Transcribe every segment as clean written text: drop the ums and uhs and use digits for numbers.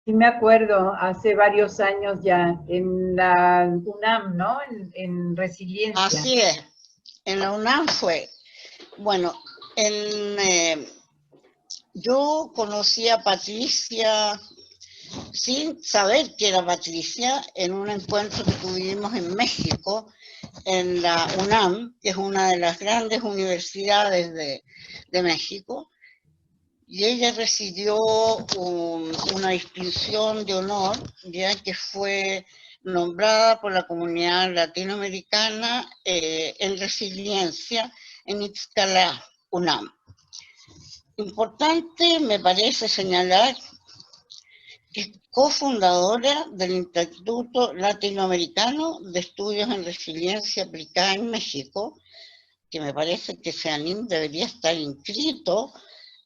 Sí me acuerdo, hace varios años ya, en la UNAM, ¿no? En Resiliencia. Así es, en la UNAM fue. Bueno, en, yo conocí a Patricia sin saber que era Patricia en un encuentro que tuvimos en México, en la UNAM, que es una de las grandes universidades de México, y ella recibió una distinción de honor, ya que fue nombrada por la comunidad latinoamericana en resiliencia en Ixcalá, UNAM. Importante me parece señalar que es cofundadora del Instituto Latinoamericano de Estudios en Resiliencia Aplicada en México, que me parece que SEANIM debería estar inscrito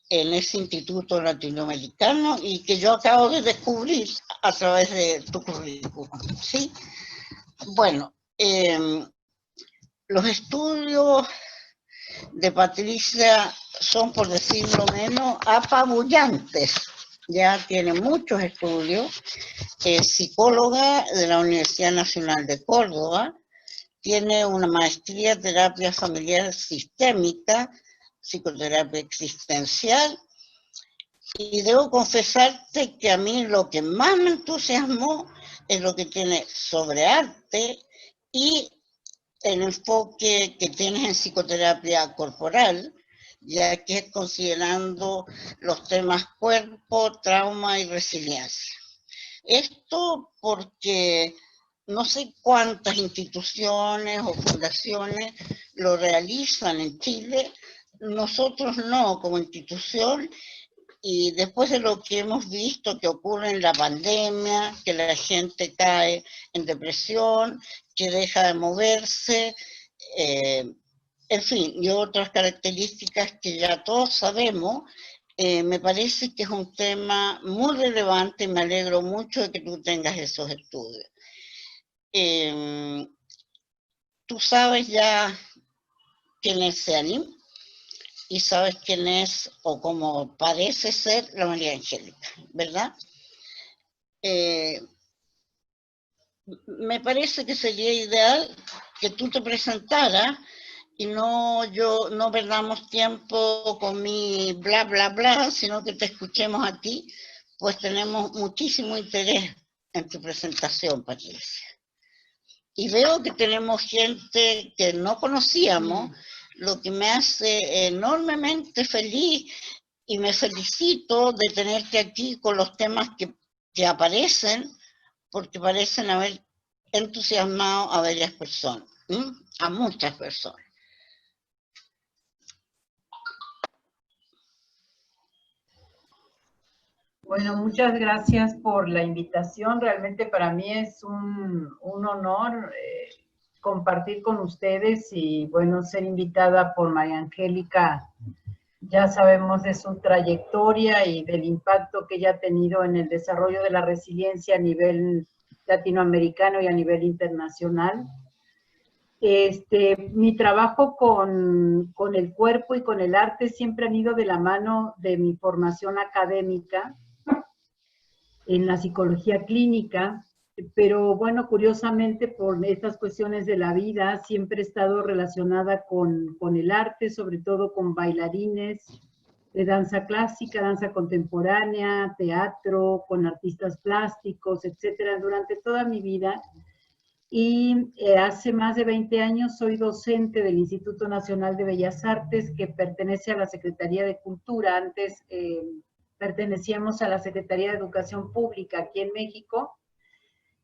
en ese instituto latinoamericano y que yo acabo de descubrir a través de tu currículum. ¿Sí? Bueno, los estudios de Patricia son, por decirlo menos, apabullantes. Ya tiene muchos estudios. Es psicóloga de la Universidad Nacional de Córdoba. Tiene una maestría en terapia familiar sistémica, psicoterapia existencial. Y debo confesarte que a mí lo que más me entusiasmó es lo que tiene sobre arte y el enfoque que tienes en psicoterapia corporal, ya que es considerando los temas cuerpo, trauma y resiliencia. Esto porque no sé cuántas instituciones o fundaciones lo realizan en Chile, nosotros no como institución, y después de lo que hemos visto que ocurre en la pandemia, que la gente cae en depresión, que deja de moverse, en fin, y otras características que ya todos sabemos, me parece que es un tema muy relevante y me alegro mucho de que tú tengas esos estudios. Tú sabes ya quién es SEANIM y sabes quién es o cómo parece ser la María Angélica, ¿verdad? Me parece que sería ideal que tú te presentaras y no perdamos tiempo con mi bla, bla, bla, sino que te escuchemos a ti, pues tenemos muchísimo interés en tu presentación, Patricia. Y veo que tenemos gente que no conocíamos, lo que me hace enormemente feliz y me felicito de tenerte aquí con los temas que aparecen, porque parecen haber entusiasmado a varias personas, a muchas personas. Bueno, muchas gracias por la invitación. Realmente para mí es un honor compartir con ustedes y, bueno, ser invitada por María Angélica. Ya sabemos de su trayectoria y del impacto que ella ha tenido en el desarrollo de la resiliencia a nivel latinoamericano y a nivel internacional. Mi trabajo con el cuerpo y con el arte siempre han ido de la mano de mi formación académica en la psicología clínica, pero bueno, curiosamente por estas cuestiones de la vida siempre he estado relacionada con el arte, sobre todo con bailarines de danza clásica, danza contemporánea, teatro, con artistas plásticos, etcétera, durante toda mi vida. Y hace más de 20 años soy docente del Instituto Nacional de Bellas Artes, que pertenece a la Secretaría de Cultura. Antes pertenecíamos a la Secretaría de Educación Pública aquí en México,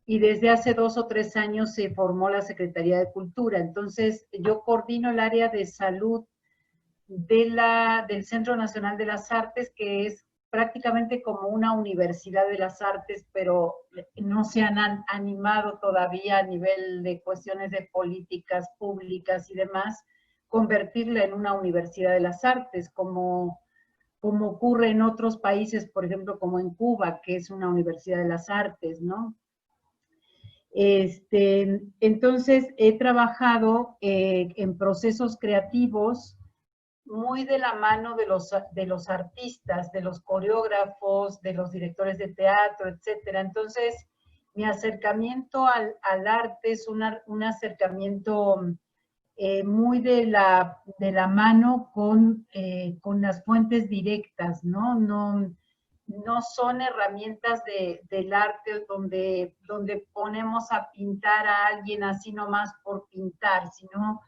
y desde hace 2 o 3 años se formó la Secretaría de Cultura. Entonces, yo coordino el área de salud del Centro Nacional de las Artes, que es prácticamente como una universidad de las artes, pero no se han animado todavía a nivel de cuestiones de políticas públicas y demás, convertirla en una universidad de las artes, como ocurre en otros países, por ejemplo, como en Cuba, que es una universidad de las artes, ¿no? Entonces, he trabajado en procesos creativos muy de la mano de los artistas, de los coreógrafos, de los directores de teatro, etcétera. Entonces, mi acercamiento al arte es un acercamiento muy de la mano con las fuentes directas, ¿no? No son herramientas del arte donde ponemos a pintar a alguien así nomás por pintar, sino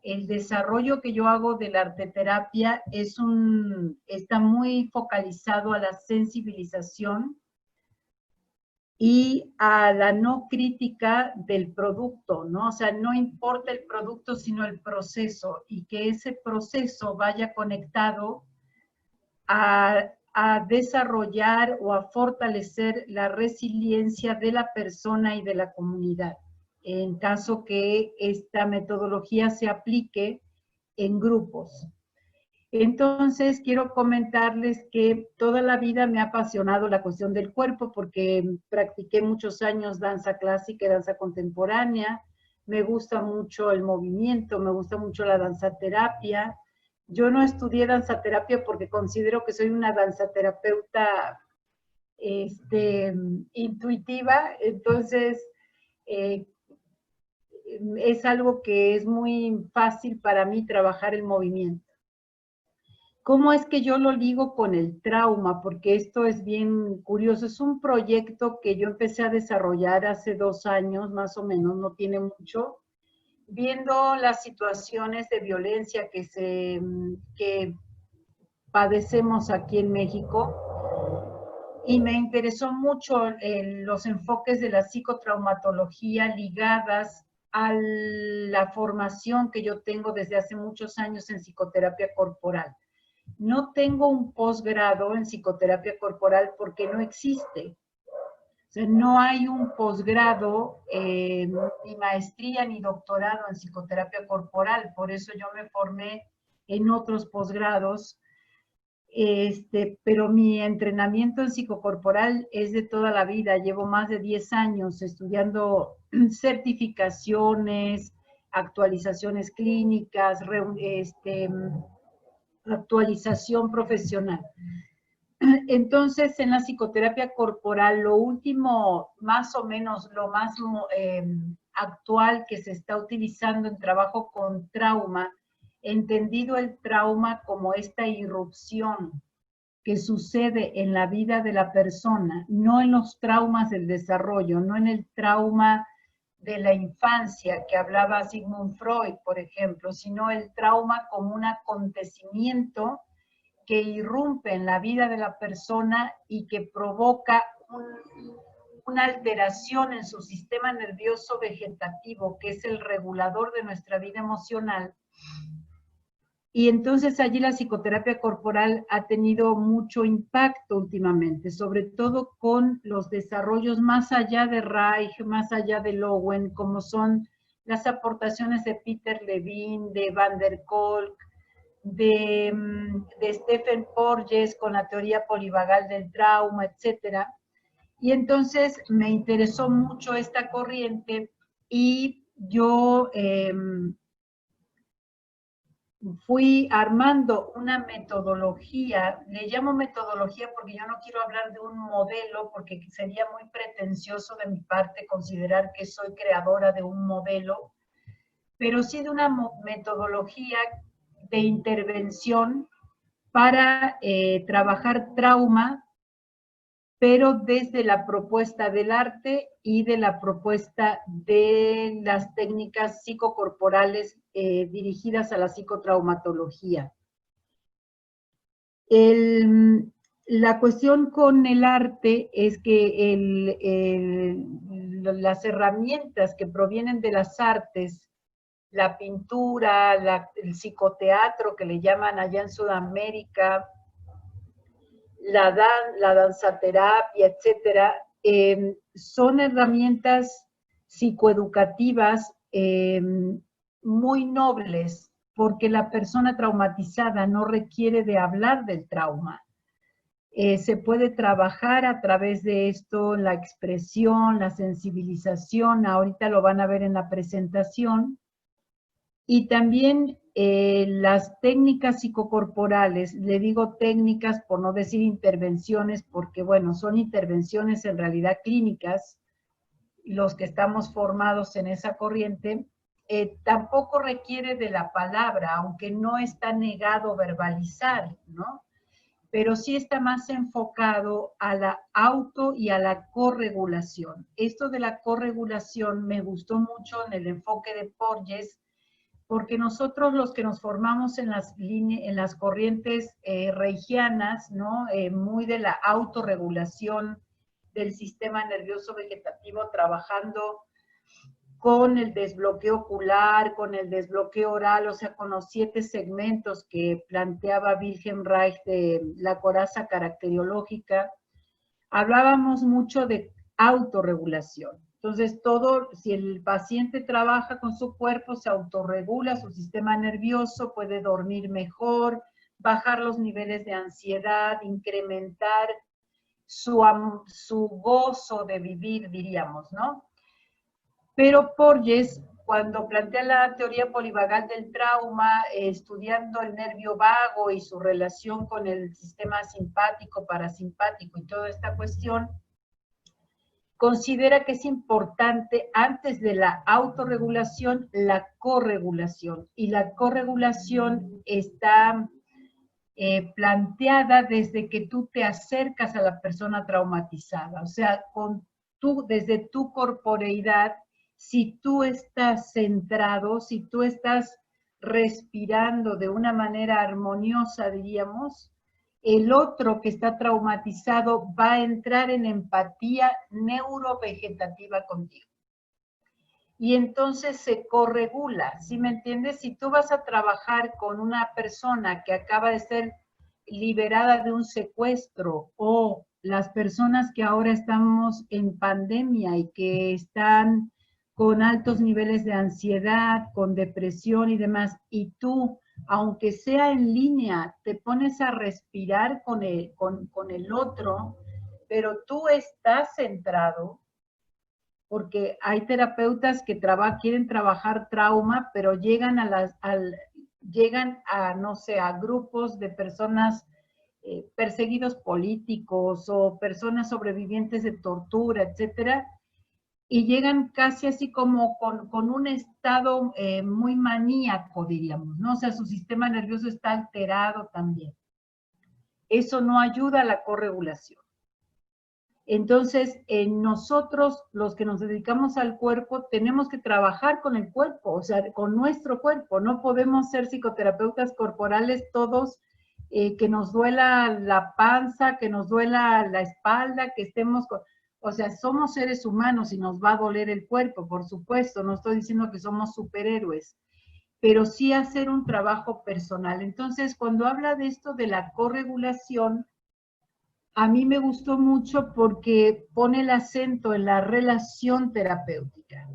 el desarrollo que yo hago de la arteterapia está muy focalizado a la sensibilización y a la no crítica del producto, ¿no? O sea, no importa el producto, sino el proceso, y que ese proceso vaya conectado a desarrollar o a fortalecer la resiliencia de la persona y de la comunidad, en caso que esta metodología se aplique en grupos. Entonces, quiero comentarles que toda la vida me ha apasionado la cuestión del cuerpo porque practiqué muchos años danza clásica y danza contemporánea. Me gusta mucho el movimiento, me gusta mucho la danzaterapia. Yo no estudié danzaterapia porque considero que soy una danzaterapeuta intuitiva, entonces es algo que es muy fácil para mí trabajar el movimiento. ¿Cómo es que yo lo ligo con el trauma? Porque esto es bien curioso. Es un proyecto que yo empecé a desarrollar hace 2 años, más o menos, no tiene mucho, viendo las situaciones de violencia que padecemos aquí en México. Y me interesó mucho los enfoques de la psicotraumatología ligadas a la formación que yo tengo desde hace muchos años en psicoterapia corporal. No tengo un posgrado en psicoterapia corporal porque no existe. O sea, no hay un posgrado, ni maestría ni doctorado en psicoterapia corporal. Por eso yo me formé en otros posgrados. Pero mi entrenamiento en psicocorporal es de toda la vida. Llevo más de 10 años estudiando certificaciones, actualizaciones clínicas, actualización profesional. Entonces, en la psicoterapia corporal, lo último, más o menos, lo más actual que se está utilizando en trabajo con trauma, entendido el trauma como esta irrupción que sucede en la vida de la persona, no en los traumas del desarrollo, no en el trauma de la infancia que hablaba Sigmund Freud, por ejemplo, sino el trauma como un acontecimiento que irrumpe en la vida de la persona y que provoca una alteración en su sistema nervioso vegetativo, que es el regulador de nuestra vida emocional. Y entonces allí la psicoterapia corporal ha tenido mucho impacto últimamente, sobre todo con los desarrollos más allá de Reich, más allá de Lowen, como son las aportaciones de Peter Levine, de Van der Kolk, de Stephen Porges con la teoría polivagal del trauma, etcétera. Y entonces me interesó mucho esta corriente y yo fui armando una metodología, le llamo metodología porque yo no quiero hablar de un modelo porque sería muy pretencioso de mi parte considerar que soy creadora de un modelo, pero sí de una metodología de intervención para trabajar trauma, pero desde la propuesta del arte y de la propuesta de las técnicas psicocorporales dirigidas a la psicotraumatología. La cuestión con el arte es que las herramientas que provienen de las artes, la pintura, el psicoteatro que le llaman allá en Sudamérica, la danzaterapia, etcétera, son herramientas psicoeducativas muy nobles, porque la persona traumatizada no requiere de hablar del trauma. Se puede trabajar a través de esto, la expresión, la sensibilización, ahorita lo van a ver en la presentación, Y también las técnicas psicocorporales, le digo técnicas por no decir intervenciones, porque bueno, son intervenciones en realidad clínicas, los que estamos formados en esa corriente, tampoco requiere de la palabra, aunque no está negado verbalizar, ¿no? Pero sí está más enfocado a la auto y a la corregulación. Esto de la corregulación me gustó mucho en el enfoque de Porges, porque nosotros los que nos formamos en las corrientes reichianas, ¿no? Muy de la autorregulación del sistema nervioso vegetativo, trabajando con el desbloqueo ocular, con el desbloqueo oral, o sea, con los 7 segmentos que planteaba Wilhelm Reich de la coraza caracteriológica, hablábamos mucho de autorregulación. Entonces, si el paciente trabaja con su cuerpo, se autorregula su sistema nervioso, puede dormir mejor, bajar los niveles de ansiedad, incrementar su gozo de vivir, diríamos, ¿no? Pero Porges, cuando plantea la teoría polivagal del trauma, estudiando el nervio vago y su relación con el sistema simpático, parasimpático y toda esta cuestión, considera que es importante, antes de la autorregulación, la corregulación. Y la corregulación está planteada desde que tú te acercas a la persona traumatizada. O sea, desde tu corporeidad, si tú estás centrado, si tú estás respirando de una manera armoniosa, diríamos, el otro que está traumatizado va a entrar en empatía neurovegetativa contigo. Y entonces se corregula, ¿sí me entiendes? Si tú vas a trabajar con una persona que acaba de ser liberada de un secuestro, o las personas que ahora estamos en pandemia y que están con altos niveles de ansiedad, con depresión y demás, y tú, aunque sea en línea, te pones a respirar con el otro, pero tú estás centrado, porque hay terapeutas que quieren trabajar trauma, pero llegan no sé, a grupos de personas perseguidos políticos o personas sobrevivientes de tortura, etcétera, y llegan casi así como con un estado muy maníaco, diríamos, ¿no? O sea, su sistema nervioso está alterado también. Eso no ayuda a la corregulación. Entonces, nosotros, los que nos dedicamos al cuerpo, tenemos que trabajar con el cuerpo, o sea, con nuestro cuerpo. No podemos ser psicoterapeutas corporales todos, que nos duela la panza, que nos duela la espalda, que estemos o sea, somos seres humanos y nos va a doler el cuerpo, por supuesto. No estoy diciendo que somos superhéroes, pero sí hacer un trabajo personal. Entonces, cuando habla de esto de la corregulación, a mí me gustó mucho porque pone el acento en la relación terapéutica.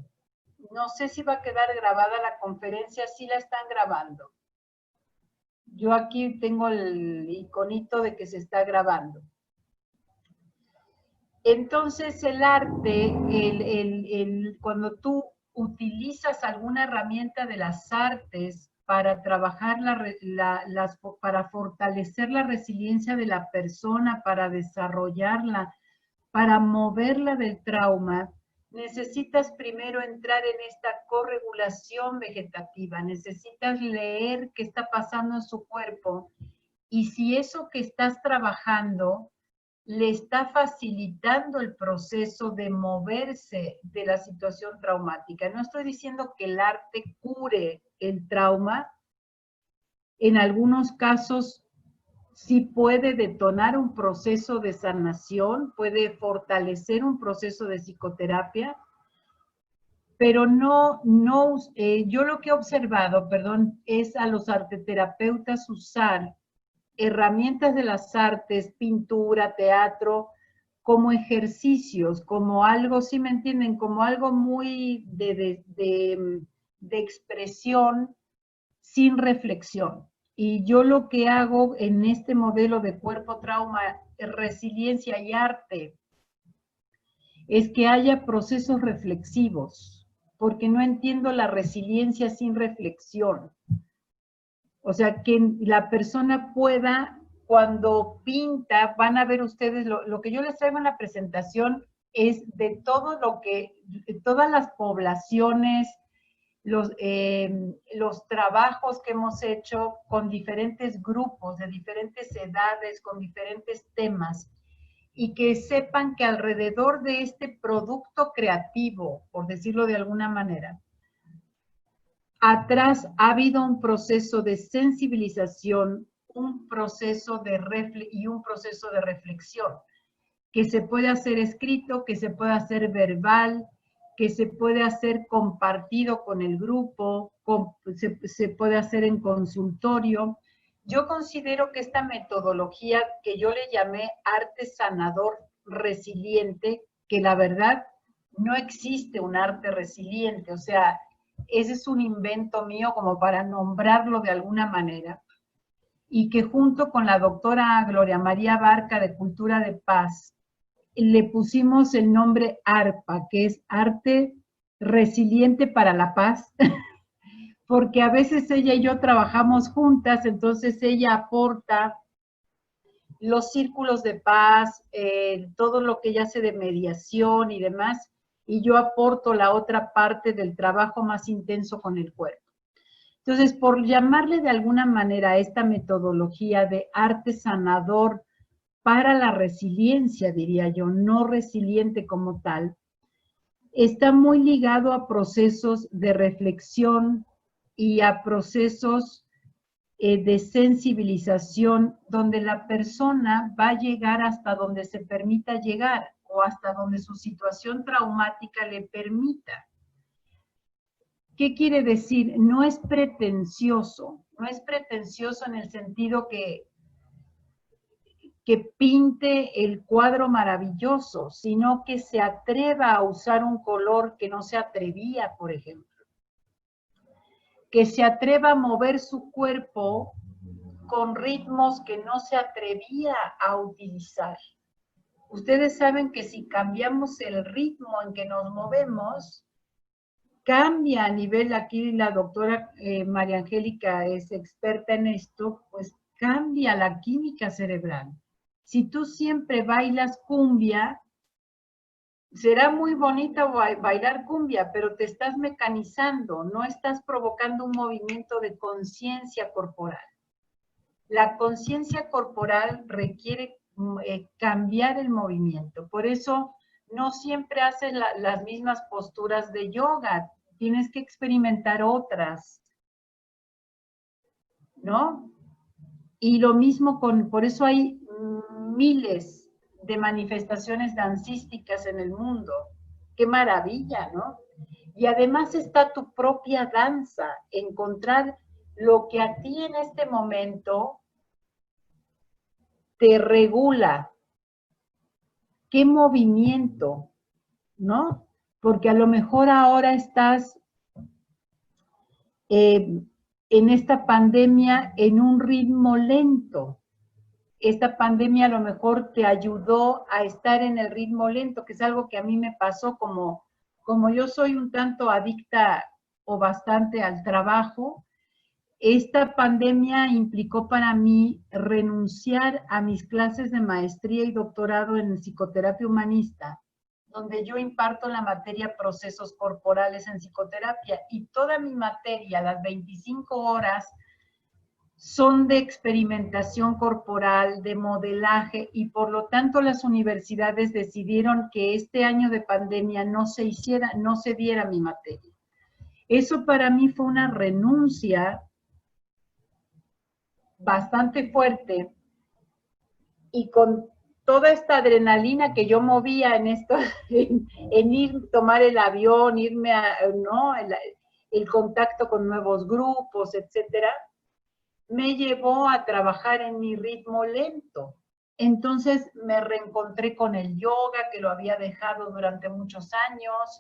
No sé si va a quedar grabada la conferencia, sí la están grabando. Yo aquí tengo el iconito de que se está grabando. Entonces el arte, cuando tú utilizas alguna herramienta de las artes para trabajar para fortalecer la resiliencia de la persona, para desarrollarla, para moverla del trauma, necesitas primero entrar en esta corregulación vegetativa, necesitas leer qué está pasando en su cuerpo, y si eso que estás trabajando le está facilitando el proceso de moverse de la situación traumática. No estoy diciendo que el arte cure el trauma. En algunos casos sí puede detonar un proceso de sanación, puede fortalecer un proceso de psicoterapia, pero yo lo que he observado, es a los arteterapeutas usar herramientas de las artes, pintura, teatro, como ejercicios, como algo, ¿sí me entienden? Como algo muy de expresión sin reflexión. Y yo lo que hago en este modelo de cuerpo, trauma, resiliencia y arte es que haya procesos reflexivos. porque no entiendo la resiliencia sin reflexión. O sea, que la persona pueda, cuando pinta, van a ver ustedes, lo que yo les traigo en la presentación es de todo lo que, todas las poblaciones, los trabajos que hemos hecho con diferentes grupos, de diferentes edades, con diferentes temas, y que sepan que alrededor de este producto creativo, por decirlo de alguna manera, atrás ha habido un proceso de sensibilización, un proceso y un proceso de reflexión, que se puede hacer escrito, que se puede hacer verbal, que se puede hacer compartido con el grupo, se puede hacer en consultorio. Yo considero que esta metodología que yo le llamé arte sanador resiliente, que la verdad no existe un arte resiliente, o sea, ese es un invento mío como para nombrarlo de alguna manera, y que junto con la doctora Gloria María Barca de Cultura de Paz, le pusimos el nombre ARPA, que es Arte Resiliente para la Paz, porque a veces ella y yo trabajamos juntas, entonces ella aporta los círculos de paz, todo lo que ella hace de mediación y demás, y yo aporto la otra parte del trabajo más intenso con el cuerpo. Entonces, por llamarle de alguna manera a esta metodología de arte sanador para la resiliencia, diría yo, no resiliente como tal, está muy ligado a procesos de reflexión y a procesos de sensibilización donde la persona va a llegar hasta donde se permita llegar o hasta donde su situación traumática le permita. ¿Qué quiere decir? No es pretencioso en el sentido que pinte el cuadro maravilloso, sino que se atreva a usar un color que no se atrevía, por ejemplo. Que se atreva a mover su cuerpo con ritmos que no se atrevía a utilizar. Ustedes saben que si cambiamos el ritmo en que nos movemos, cambia a nivel, aquí la doctora María Angélica es experta en esto, pues cambia la química cerebral. Si tú siempre bailas cumbia, será muy bonita bailar cumbia, pero te estás mecanizando, no estás provocando un movimiento de conciencia corporal. La conciencia corporal requiere cambiar el movimiento. Por eso no siempre haces las mismas posturas de yoga. Tienes que experimentar otras, ¿no? Y lo mismo por eso hay miles de manifestaciones dancísticas en el mundo. ¡Qué maravilla!, ¿no? Y además está tu propia danza, encontrar lo que a ti en este momento te regula. ¿Qué movimiento? ¿No? Porque a lo mejor ahora estás en esta pandemia en un ritmo lento. Esta pandemia a lo mejor te ayudó a estar en el ritmo lento, que es algo que a mí me pasó como yo soy un tanto adicta o bastante al trabajo. Esta pandemia implicó para mí renunciar a mis clases de maestría y doctorado en psicoterapia humanista, donde yo imparto la materia procesos corporales en psicoterapia, y toda mi materia, las 25 horas, son de experimentación corporal, de modelaje, y por lo tanto las universidades decidieron que este año de pandemia no se diera mi materia. Eso para mí fue una renuncia bastante fuerte, y con toda esta adrenalina que yo movía en esto, en ir, tomar el avión, irme ¿no? El contacto con nuevos grupos, etcétera, me llevó a trabajar en mi ritmo lento. Entonces me reencontré con el yoga, que lo había dejado durante muchos años,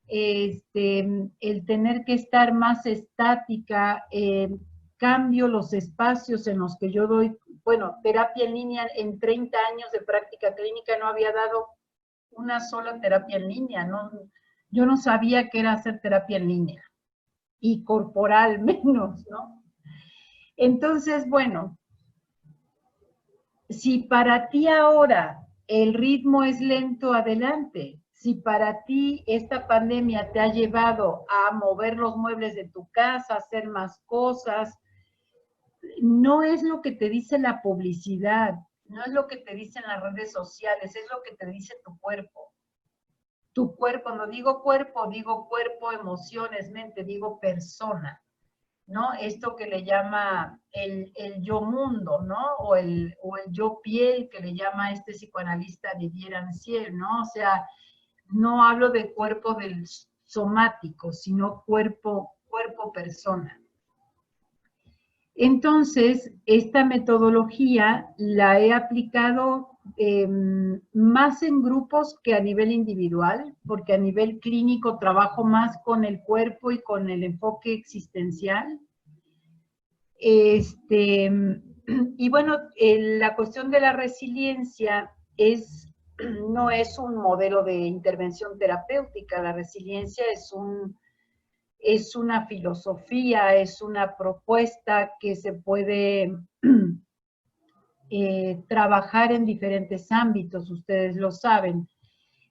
el tener que estar más estática, cambio los espacios en los que yo doy, bueno, terapia en línea. En 30 años de práctica clínica no había dado una sola terapia en línea, Yo no sabía que era hacer terapia en línea, y corporal menos, ¿no? Entonces, bueno, si para ti ahora el ritmo es lento, adelante. Si para ti esta pandemia te ha llevado a mover los muebles de tu casa, a hacer más cosas, no es lo que te dice la publicidad, no es lo que te dicen las redes sociales, es lo que te dice tu cuerpo. Tu cuerpo, cuando digo cuerpo, emociones, mente, digo persona, ¿no? Esto que le llama el yo mundo, ¿no? O el yo piel, que le llama este psicoanalista Didier Rancière, ¿no? O sea, no hablo de cuerpo del somático, sino cuerpo persona. Entonces, esta metodología la he aplicado más en grupos que a nivel individual, porque a nivel clínico trabajo más con el cuerpo y con el enfoque existencial. Y bueno, la cuestión de la resiliencia no es un modelo de intervención terapéutica, la resiliencia es una filosofía, es una propuesta que se puede trabajar en diferentes ámbitos, ustedes lo saben.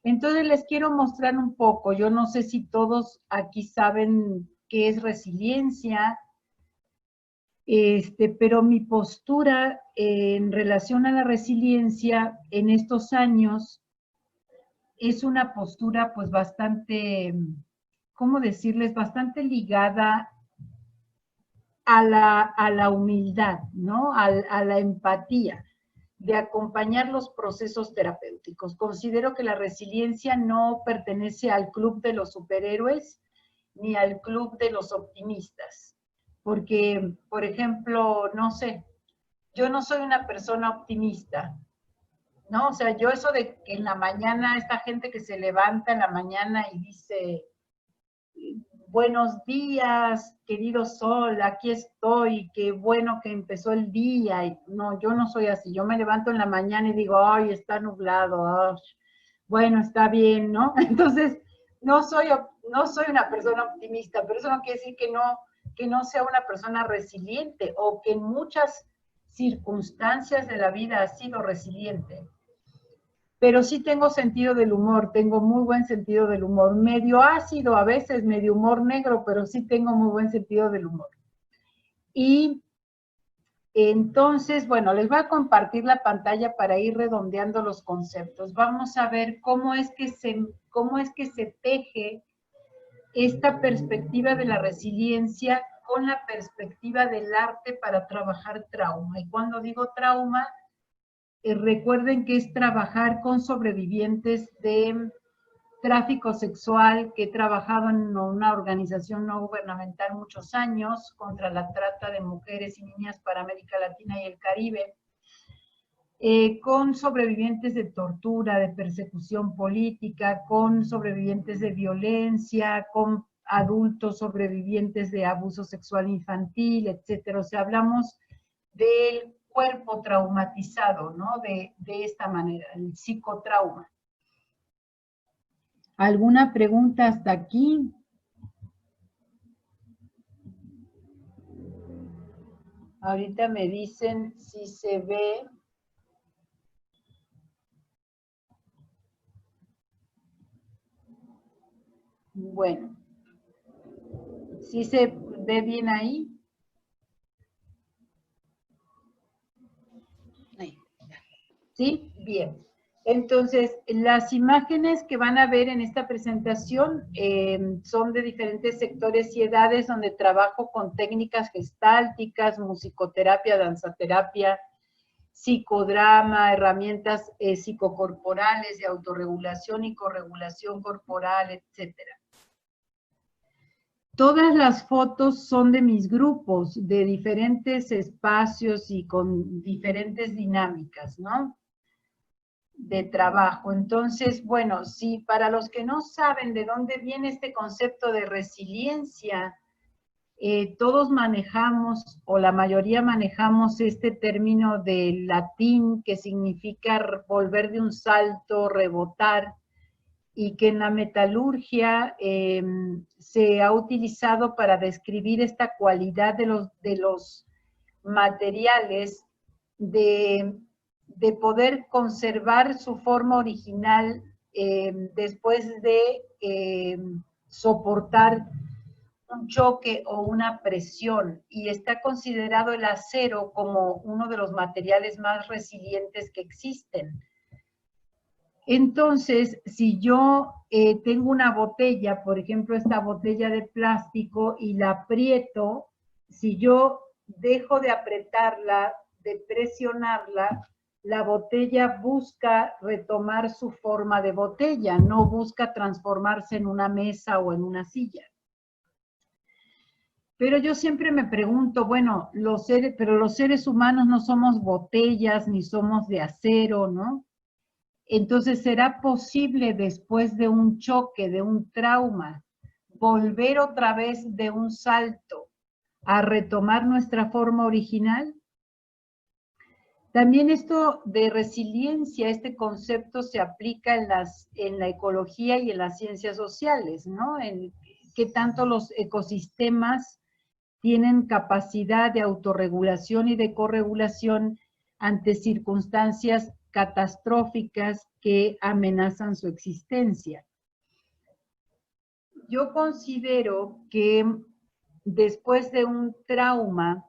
Entonces les quiero mostrar un poco, yo no sé si todos aquí saben qué es resiliencia, pero mi postura en relación a la resiliencia en estos años es una postura pues bastante, ¿cómo decirles? Bastante ligada a la humildad, ¿no? A la empatía, de acompañar los procesos terapéuticos. Considero que la resiliencia no pertenece al club de los superhéroes ni al club de los optimistas. Porque, por ejemplo, no sé, yo no soy una persona optimista, ¿no? O sea, yo eso de que en la mañana, esta gente que se levanta en la mañana y dice, buenos días, querido sol, aquí estoy, qué bueno que empezó el día. Y no, yo no soy así. Yo me levanto en la mañana y digo, ay, está nublado, ay, bueno, está bien, ¿no? Entonces, no soy una persona optimista, pero eso no quiere decir que no sea una persona resiliente o que en muchas circunstancias de la vida ha sido resiliente. Pero sí tengo sentido del humor, tengo muy buen sentido del humor, medio ácido a veces, medio humor negro, pero sí tengo muy buen sentido del humor. Y entonces, bueno, les voy a compartir la pantalla para ir redondeando los conceptos. Vamos a ver cómo es que se teje esta perspectiva de la resiliencia con la perspectiva del arte para trabajar trauma. Y cuando digo trauma, recuerden que es trabajar con sobrevivientes de tráfico sexual, que he trabajado en una organización no gubernamental muchos años contra la trata de mujeres y niñas para América Latina y el Caribe, con sobrevivientes de tortura, de persecución política, con sobrevivientes de violencia, con adultos sobrevivientes de abuso sexual infantil, etcétera. O sea, hablamos del cuerpo traumatizado, ¿no? De esta manera, el psicotrauma. ¿Alguna pregunta hasta aquí? Ahorita me dicen si se ve. Bueno, ¿sí se ve bien ahí? ¿Sí? Bien. Entonces, las imágenes que van a ver en esta presentación son de diferentes sectores y edades donde trabajo con técnicas gestálticas, musicoterapia, danzaterapia, psicodrama, herramientas psicocorporales de autorregulación y corregulación corporal, etcétera. Todas las fotos son de mis grupos, de diferentes espacios y con diferentes dinámicas, ¿no? De trabajo. Entonces, bueno, si para los que no saben de dónde viene este concepto de resiliencia, todos manejamos, o la mayoría manejamos este término del latín que significa volver de un salto, rebotar, y que en la metalurgia se ha utilizado para describir esta cualidad de los materiales de poder conservar su forma original después de soportar un choque o una presión, y está considerado el acero como uno de los materiales más resilientes que existen. Entonces, si yo tengo una botella, por ejemplo, esta botella de plástico, y la aprieto, si yo dejo de apretarla, de presionarla, la botella busca retomar su forma de botella, no busca transformarse en una mesa o en una silla. Pero yo siempre me pregunto, bueno, los seres humanos no somos botellas ni somos de acero, ¿no? Entonces, ¿será posible después de un choque, de un trauma, volver otra vez de un salto a retomar nuestra forma original? También esto de resiliencia, este concepto se aplica en la ecología y en las ciencias sociales, ¿no? En qué tanto los ecosistemas tienen capacidad de autorregulación y de corregulación ante circunstancias catastróficas que amenazan su existencia. Yo considero que después de un trauma,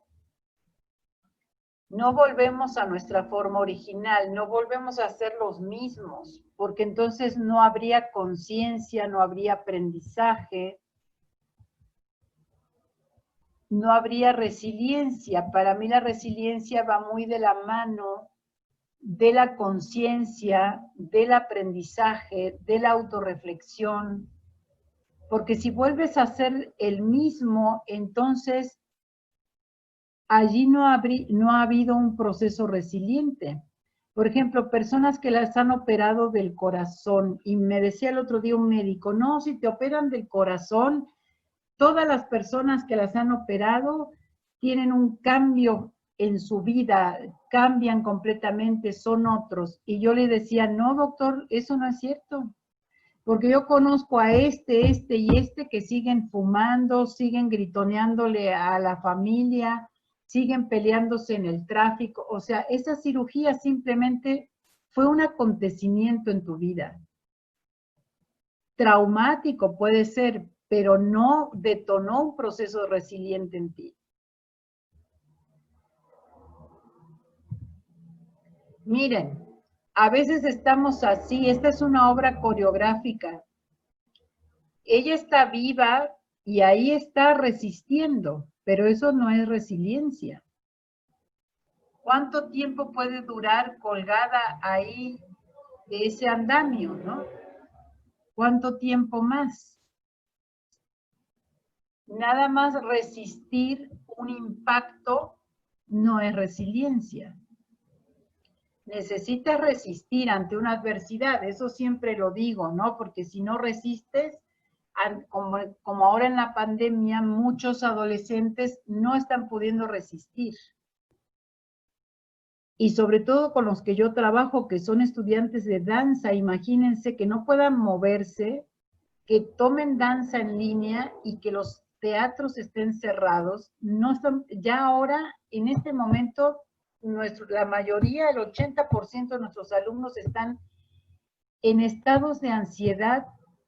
no volvemos a nuestra forma original, no volvemos a ser los mismos, porque entonces no habría conciencia, no habría aprendizaje, no habría resiliencia. Para mí la resiliencia va muy de la mano de la conciencia, del aprendizaje, de la autorreflexión, porque si vuelves a ser el mismo, entonces allí no ha habido un proceso resiliente. Por ejemplo, personas que las han operado del corazón, y me decía el otro día un médico, no, si te operan del corazón, todas las personas que las han operado tienen un cambio en su vida, cambian completamente, son otros. Y yo le decía, no, doctor, eso no es cierto. Porque yo conozco a este y este que siguen fumando, siguen gritoneándole a la familia, siguen peleándose en el tráfico. O sea, esa cirugía simplemente fue un acontecimiento en tu vida. Traumático puede ser, pero no detonó un proceso resiliente en ti. Miren, a veces estamos así, esta es una obra coreográfica. Ella está viva y ahí está resistiendo, pero eso no es resiliencia. ¿Cuánto tiempo puede durar colgada ahí de ese andamio, no? ¿Cuánto tiempo más? Nada más resistir un impacto no es resiliencia. Necesitas resistir ante una adversidad, eso siempre lo digo, ¿no? Porque si no resistes, como ahora en la pandemia, muchos adolescentes no están pudiendo resistir. Y sobre todo con los que yo trabajo, que son estudiantes de danza, imagínense que no puedan moverse, que tomen danza en línea y que los teatros estén cerrados. No están, ya ahora, en este momento, la mayoría, el 80% de nuestros alumnos están en estados de ansiedad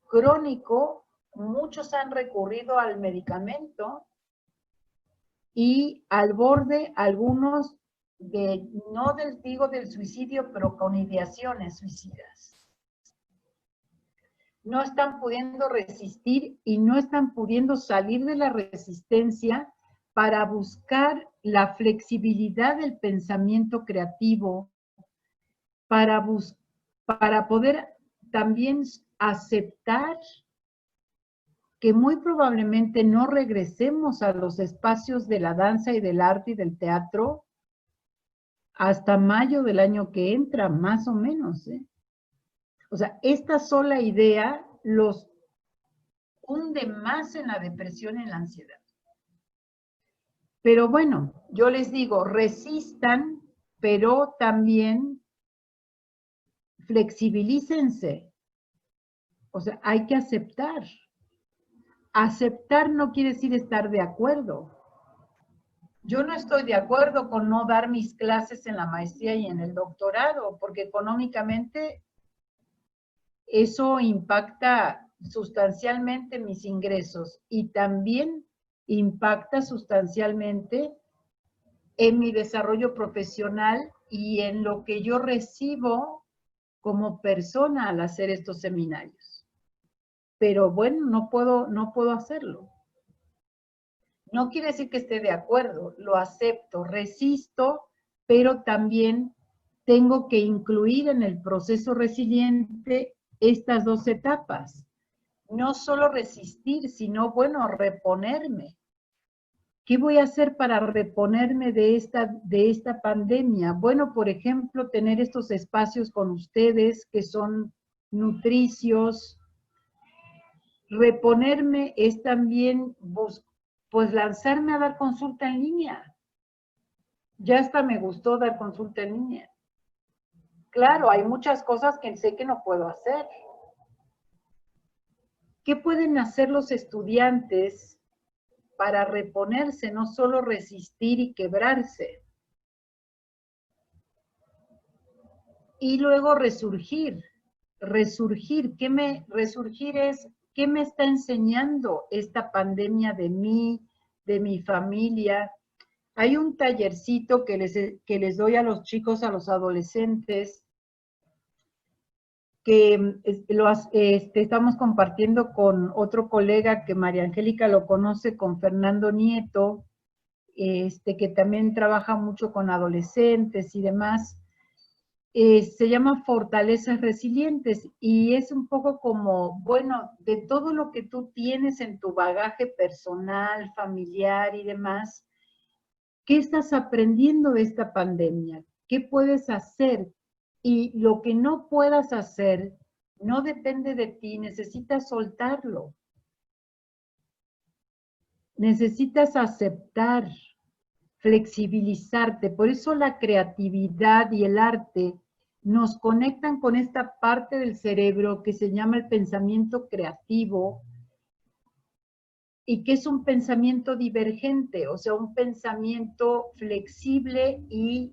crónico, muchos han recurrido al medicamento y al borde algunos no digo del suicidio, pero con ideaciones suicidas. No están pudiendo resistir y no están pudiendo salir de la resistencia para buscar la flexibilidad del pensamiento creativo, para poder también aceptar que muy probablemente no regresemos a los espacios de la danza y del arte y del teatro hasta mayo del año que entra, más o menos, ¿eh? O sea, esta sola idea los hunde más en la depresión y en la ansiedad. Pero bueno, yo les digo, resistan, pero también flexibilícense. O sea, hay que aceptar. Aceptar no quiere decir estar de acuerdo. Yo no estoy de acuerdo con no dar mis clases en la maestría y en el doctorado, porque económicamente eso impacta sustancialmente mis ingresos y también impacta sustancialmente en mi desarrollo profesional y en lo que yo recibo como persona al hacer estos seminarios. Pero bueno, no puedo hacerlo. No quiere decir que esté de acuerdo, lo acepto, resisto, pero también tengo que incluir en el proceso resiliente estas dos etapas. No solo resistir, sino, bueno, reponerme. ¿Qué voy a hacer para reponerme de esta pandemia? Bueno, por ejemplo, tener estos espacios con ustedes que son nutricios. Reponerme es también pues lanzarme a dar consulta en línea. Ya hasta me gustó dar consulta en línea. Claro, hay muchas cosas que sé que no puedo hacer. ¿Qué pueden hacer los estudiantes para reponerse, no solo resistir y quebrarse? Y luego resurgir. Resurgir, resurgir es, ¿qué me está enseñando esta pandemia de mí, de mi familia? Hay un tallercito que les doy a los chicos, a los adolescentes, que estamos compartiendo con otro colega que María Angélica lo conoce, con Fernando Nieto, que también trabaja mucho con adolescentes y demás. Se llama Fortalezas Resilientes y es un poco como, bueno, de todo lo que tú tienes en tu bagaje personal, familiar y demás, ¿qué estás aprendiendo de esta pandemia? ¿Qué puedes hacer? Y lo que no puedas hacer no depende de ti, necesitas soltarlo. Necesitas aceptar, flexibilizarte. Por eso la creatividad y el arte nos conectan con esta parte del cerebro que se llama el pensamiento creativo y que es un pensamiento divergente, o sea, un pensamiento flexible y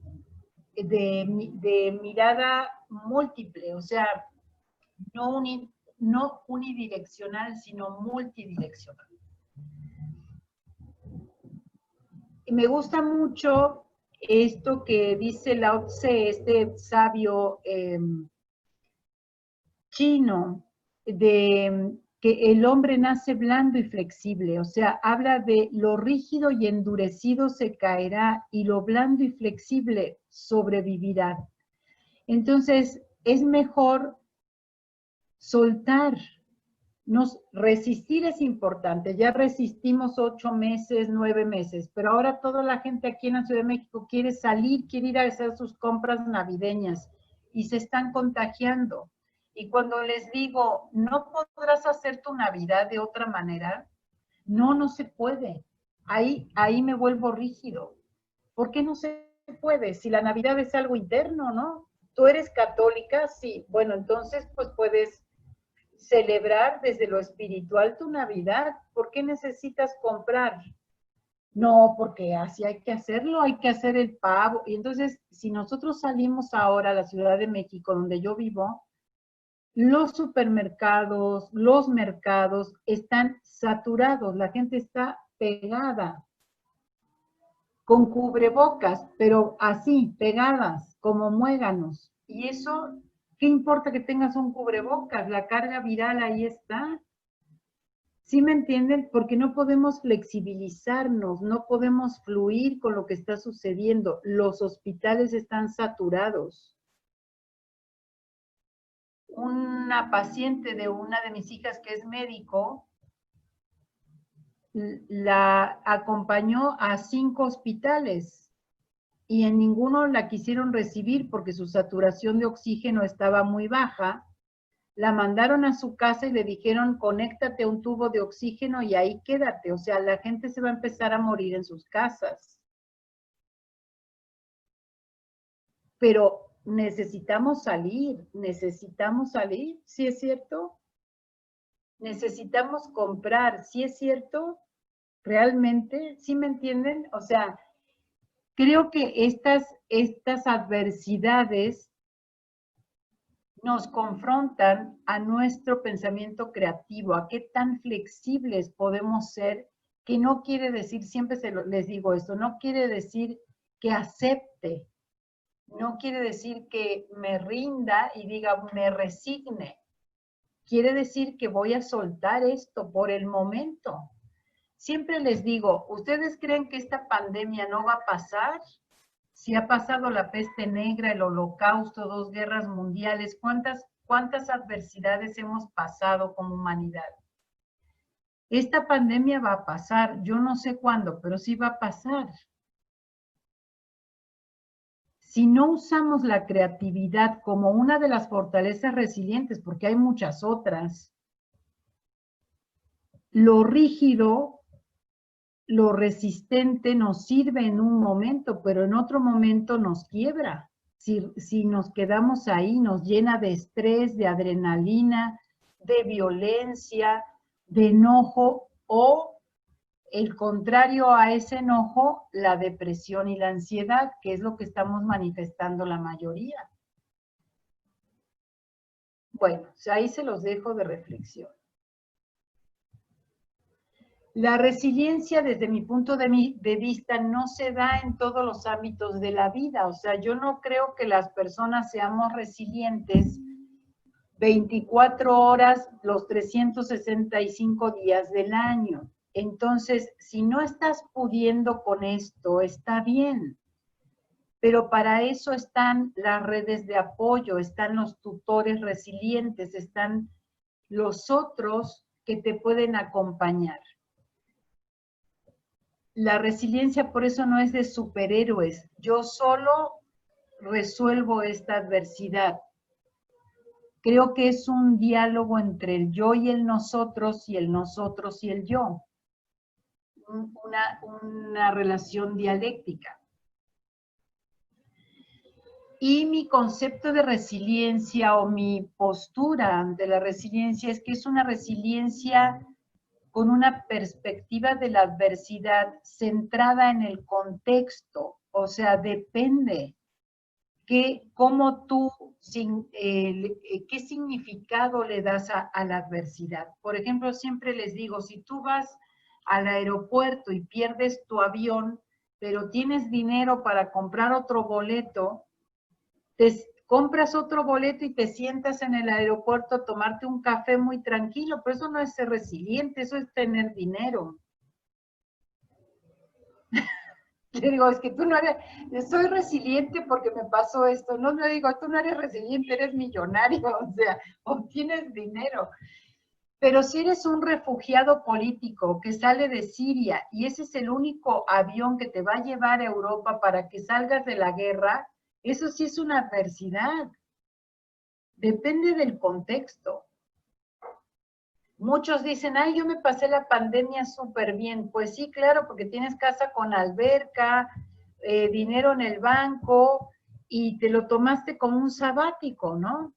de mirada múltiple, o sea, no unidireccional, sino multidireccional. Y me gusta mucho esto que dice Lao Tse, este sabio chino, de que el hombre nace blando y flexible, o sea, habla de lo rígido y endurecido se caerá y lo blando y flexible sobrevivirá. Entonces, es mejor soltar. Resistir es importante, ya resistimos 8 meses, 9 meses, pero ahora toda la gente aquí en la Ciudad de México quiere salir, quiere ir a hacer sus compras navideñas y se están contagiando. Y cuando les digo, ¿no podrás hacer tu Navidad de otra manera? No se puede. Ahí me vuelvo rígido. ¿Por qué no se puede? Si la Navidad es algo interno, ¿no? ¿Tú eres católica? Sí. Bueno, entonces pues puedes celebrar desde lo espiritual tu Navidad. ¿Por qué necesitas comprar? No, porque así hay que hacerlo, hay que hacer el pavo. Y entonces, si nosotros salimos ahora a la Ciudad de México, donde yo vivo, los supermercados, los mercados están saturados, la gente está pegada, con cubrebocas, pero así, pegadas, como muéganos. Y eso, ¿qué importa que tengas un cubrebocas? La carga viral ahí está. ¿Sí me entienden? Porque no podemos flexibilizarnos, no podemos fluir con lo que está sucediendo. Los hospitales están saturados. Una paciente de una de mis hijas que es médico, la acompañó a 5 hospitales y en ninguno la quisieron recibir porque su saturación de oxígeno estaba muy baja. La mandaron a su casa y le dijeron, conéctate a un tubo de oxígeno y ahí quédate. O sea, la gente se va a empezar a morir en sus casas. Pero necesitamos salir, ¿sí es cierto? necesitamos comprar. ¿Sí es cierto? ¿Realmente? ¿Sí me entienden? O sea, creo que estas adversidades nos confrontan a nuestro pensamiento creativo, a qué tan flexibles podemos ser, que no quiere decir, siempre les digo esto, no quiere decir que acepte, no quiere decir que me rinda y diga, me resigne. Quiere decir que voy a soltar esto por el momento. Siempre les digo, ¿ustedes creen que esta pandemia no va a pasar? Si ha pasado la peste negra, el holocausto, 2 guerras mundiales, ¿cuántas adversidades hemos pasado como humanidad? Esta pandemia va a pasar, yo no sé cuándo, pero sí va a pasar. Si no usamos la creatividad como una de las fortalezas resilientes, porque hay muchas otras, lo rígido, lo resistente nos sirve en un momento, pero en otro momento nos quiebra. Si nos quedamos ahí, nos llena de estrés, de adrenalina, de violencia, de enojo o el contrario a ese enojo, la depresión y la ansiedad, que es lo que estamos manifestando la mayoría. Bueno, ahí se los dejo de reflexión. La resiliencia, desde mi punto de vista, no se da en todos los ámbitos de la vida. O sea, yo no creo que las personas seamos resilientes 24 horas los 365 días del año. Entonces, si no estás pudiendo con esto, está bien. Pero para eso están las redes de apoyo, están los tutores resilientes, están los otros que te pueden acompañar. La resiliencia por eso no es de superhéroes. Yo solo resuelvo esta adversidad. Creo que es un diálogo entre el yo y el nosotros y el nosotros y el yo. Una relación dialéctica. Y mi concepto de resiliencia o mi postura ante la resiliencia es que es una resiliencia con una perspectiva de la adversidad centrada en el contexto, o sea, depende cómo tú, qué significado le das a la adversidad. Por ejemplo, siempre les digo, si tú vas al aeropuerto y pierdes tu avión, pero tienes dinero para comprar otro boleto, te compras otro boleto y te sientas en el aeropuerto a tomarte un café muy tranquilo, pero eso no es ser resiliente, eso es tener dinero. Le digo, es que tú no eres, soy resiliente porque me pasó esto. No, le digo, tú no eres resiliente, eres millonario, o sea, obtienes dinero. Pero si eres un refugiado político que sale de Siria y ese es el único avión que te va a llevar a Europa para que salgas de la guerra, eso sí es una adversidad. Depende del contexto. Muchos dicen, ay, yo me pasé la pandemia súper bien. Pues sí, claro, porque tienes casa con alberca, dinero en el banco y te lo tomaste como un sabático, ¿no?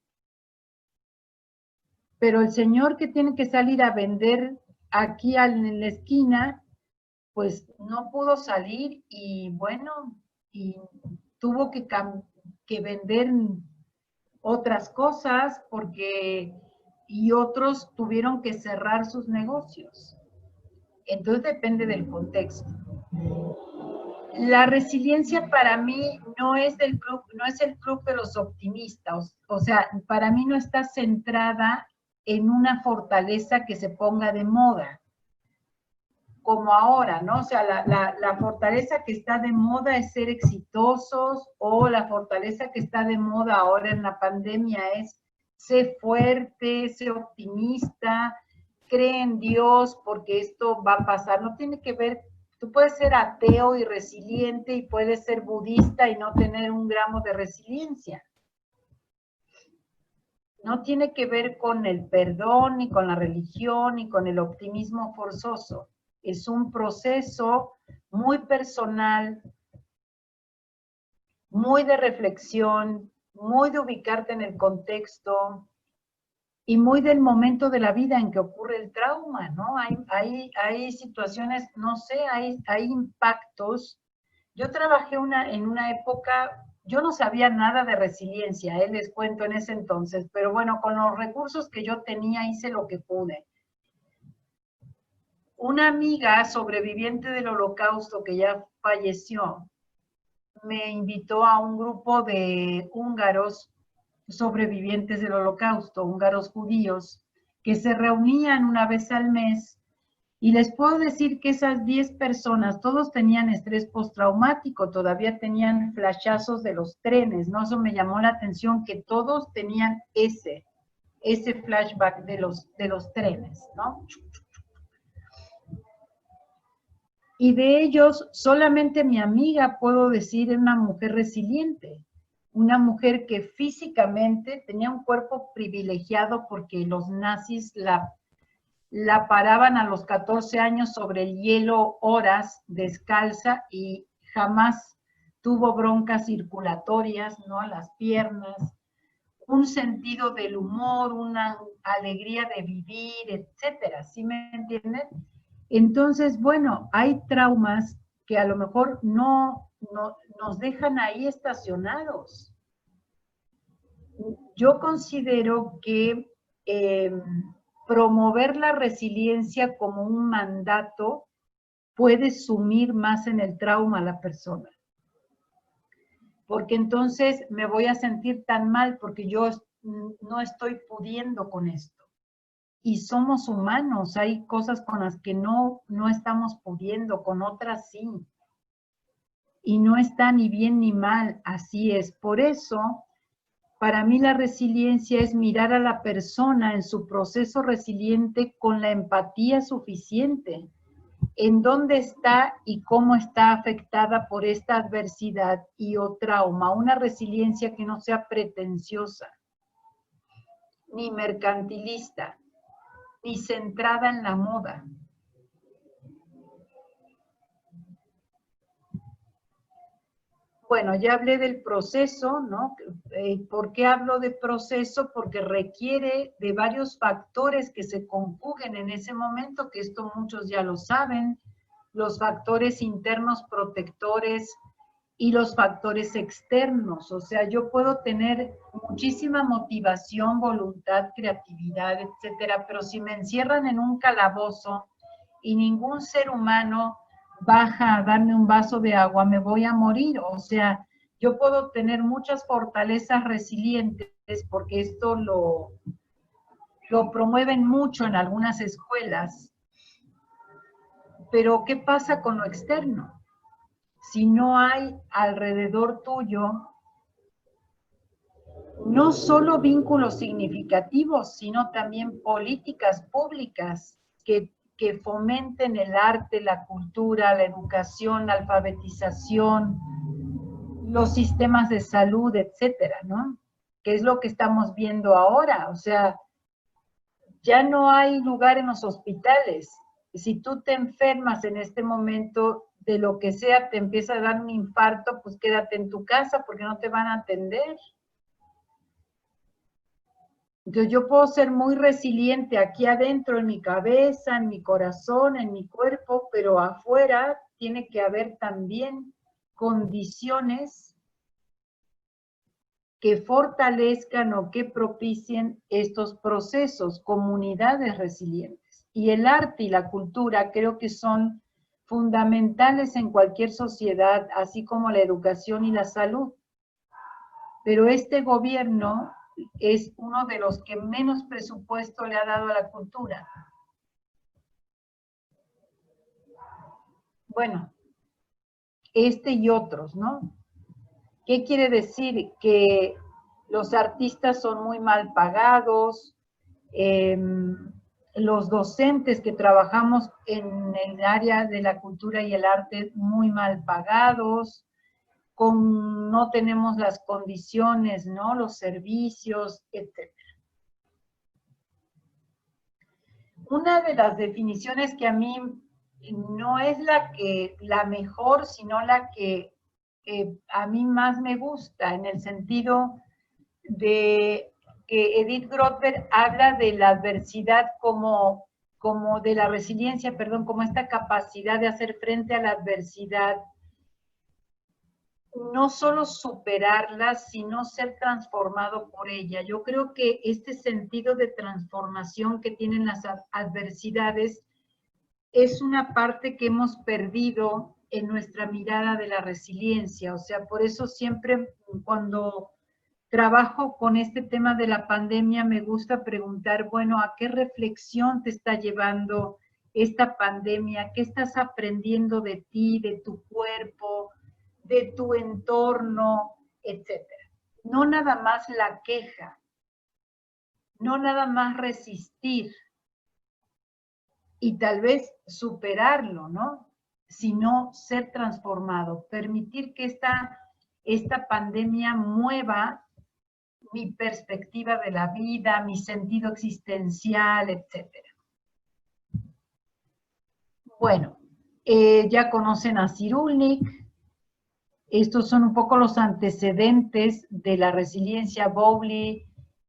Pero el señor que tiene que salir a vender aquí en la esquina, pues no pudo salir y bueno, y tuvo que vender otras cosas y otros tuvieron que cerrar sus negocios. Entonces depende del contexto. La resiliencia para mí no es el club de los optimistas, o sea, para mí no está centrada en una fortaleza que se ponga de moda, como ahora, ¿no? O sea, la fortaleza que está de moda es ser exitosos, o la fortaleza que está de moda ahora en la pandemia es ser fuerte, ser optimista, cree en Dios porque esto va a pasar. No tiene que ver, tú puedes ser ateo y resiliente y puedes ser budista y no tener un gramo de resiliencia. No tiene que ver con el perdón, ni con la religión, ni con el optimismo forzoso. Es un proceso muy personal, muy de reflexión, muy de ubicarte en el contexto, y muy del momento de la vida en que ocurre el trauma, ¿no? Hay situaciones, no sé, hay impactos. Yo trabajé en una época, yo no sabía nada de resiliencia, les cuento en ese entonces, pero bueno, con los recursos que yo tenía hice lo que pude. Una amiga sobreviviente del Holocausto que ya falleció, me invitó a un grupo de húngaros sobrevivientes del Holocausto, húngaros judíos, que se reunían una vez al mes, y les puedo decir que esas 10 personas, todos tenían estrés postraumático, todavía tenían flashazos de los trenes, ¿no? Eso me llamó la atención, que todos tenían ese flashback de los trenes, ¿no? Y de ellos, solamente mi amiga, puedo decir, era una mujer resiliente, una mujer que físicamente tenía un cuerpo privilegiado porque los nazis la paraban a los 14 años sobre el hielo horas descalza y jamás tuvo broncas circulatorias, ¿no? A las piernas, un sentido del humor, una alegría de vivir, etcétera, ¿sí me entienden? Entonces, bueno, hay traumas que a lo mejor no nos dejan ahí estacionados. Yo considero que promover la resiliencia como un mandato puede sumir más en el trauma a la persona. Porque entonces me voy a sentir tan mal porque yo no estoy pudiendo con esto. Y somos humanos, hay cosas con las que no estamos pudiendo, con otras sí. Y no está ni bien ni mal, así es. Por eso, para mí la resiliencia es mirar a la persona en su proceso resiliente con la empatía suficiente, en dónde está y cómo está afectada por esta adversidad y o trauma. Una resiliencia que no sea pretenciosa, ni mercantilista, ni centrada en la moda. Bueno, ya hablé del proceso, ¿no? ¿Por qué hablo de proceso? Porque requiere de varios factores que se conjuguen en ese momento, que esto muchos ya lo saben, los factores internos protectores y los factores externos. O sea, yo puedo tener muchísima motivación, voluntad, creatividad, etcétera, pero si me encierran en un calabozo y ningún ser humano baja a darme un vaso de agua, me voy a morir. O sea, yo puedo tener muchas fortalezas resilientes porque esto lo promueven mucho en algunas escuelas. Pero ¿qué pasa con lo externo? Si no hay alrededor tuyo no solo vínculos significativos, sino también políticas públicas que fomenten el arte, la cultura, la educación, la alfabetización, los sistemas de salud, etcétera, ¿no? Que es lo que estamos viendo ahora. O sea, ya no hay lugar en los hospitales. Si tú te enfermas en este momento, de lo que sea, te empieza a dar un infarto, pues quédate en tu casa porque no te van a atender. Entonces yo puedo ser muy resiliente aquí adentro, en mi cabeza, en mi corazón, en mi cuerpo, pero afuera tiene que haber también condiciones que fortalezcan o que propicien estos procesos, comunidades resilientes. Y el arte y la cultura creo que son fundamentales en cualquier sociedad, así como la educación y la salud. Pero este gobierno es uno de los que menos presupuesto le ha dado a la cultura. Bueno, este y otros, ¿no? ¿Qué quiere decir? Que los artistas son muy mal pagados, los docentes que trabajamos en el área de la cultura y el arte muy mal pagados, no tenemos las condiciones, ¿no? Los servicios, etc. Una de las definiciones que a mí no es la mejor, sino la que a mí más me gusta, en el sentido de que Edith Grothberg habla de la adversidad como de la resiliencia, perdón, como esta capacidad de hacer frente a la adversidad, no solo superarla, sino ser transformado por ella. Yo creo que este sentido de transformación que tienen las adversidades es una parte que hemos perdido en nuestra mirada de la resiliencia. O sea, por eso siempre cuando trabajo con este tema de la pandemia me gusta preguntar, bueno, ¿a qué reflexión te está llevando esta pandemia? ¿Qué estás aprendiendo de ti, de tu cuerpo, de tu entorno, etcétera? No nada más la queja, no nada más resistir y tal vez superarlo, ¿no? Sino ser transformado, permitir que esta pandemia mueva mi perspectiva de la vida, mi sentido existencial, etcétera. Bueno, ya conocen a Cyrulnik. Estos son un poco los antecedentes de la resiliencia. Bowley,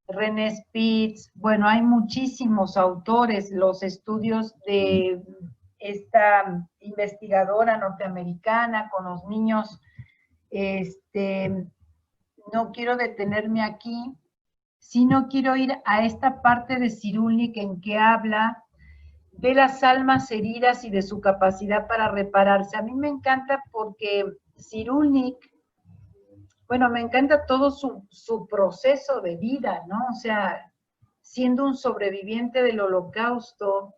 René Spitz. Bueno, hay muchísimos autores. Los estudios de esta investigadora norteamericana con los niños, no quiero detenerme aquí, sino quiero ir a esta parte de Cyrulnik en que habla de las almas heridas y de su capacidad para repararse. A mí me encanta porque Cyrulnik, bueno, me encanta todo su proceso de vida, ¿no? O sea, siendo un sobreviviente del Holocausto,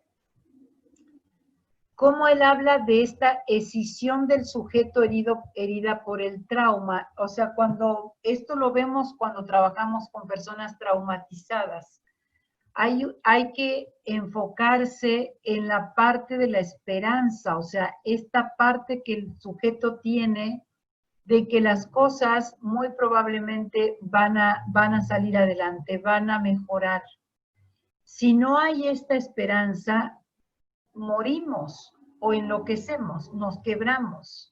cómo él habla de esta escisión del sujeto herida por el trauma. O sea, cuando esto lo vemos cuando trabajamos con personas traumatizadas, hay que enfocarse en la parte de la esperanza, o sea, esta parte que el sujeto tiene de que las cosas muy probablemente van a salir adelante, van a mejorar. Si no hay esta esperanza, morimos o enloquecemos, nos quebramos.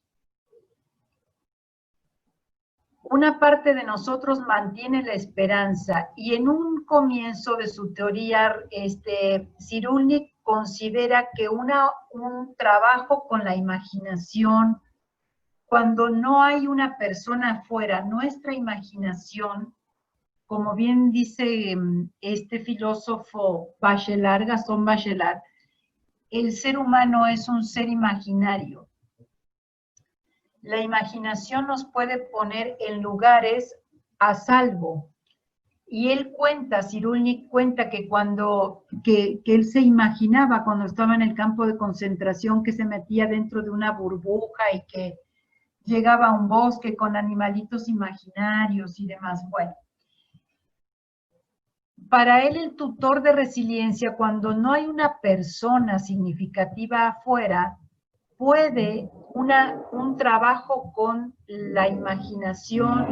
Una parte de nosotros mantiene la esperanza y en un comienzo de su teoría, Cyrulnik considera que un trabajo con la imaginación, cuando no hay una persona afuera, nuestra imaginación, como bien dice este filósofo Bachelard, Gaston Bachelard, el ser humano es un ser imaginario. La imaginación nos puede poner en lugares a salvo. Y él cuenta, Cyrulnik cuenta que que él se imaginaba cuando estaba en el campo de concentración que se metía dentro de una burbuja y que llegaba a un bosque con animalitos imaginarios y demás. Bueno, para él el tutor de resiliencia, cuando no hay una persona significativa afuera, puede un trabajo con la imaginación,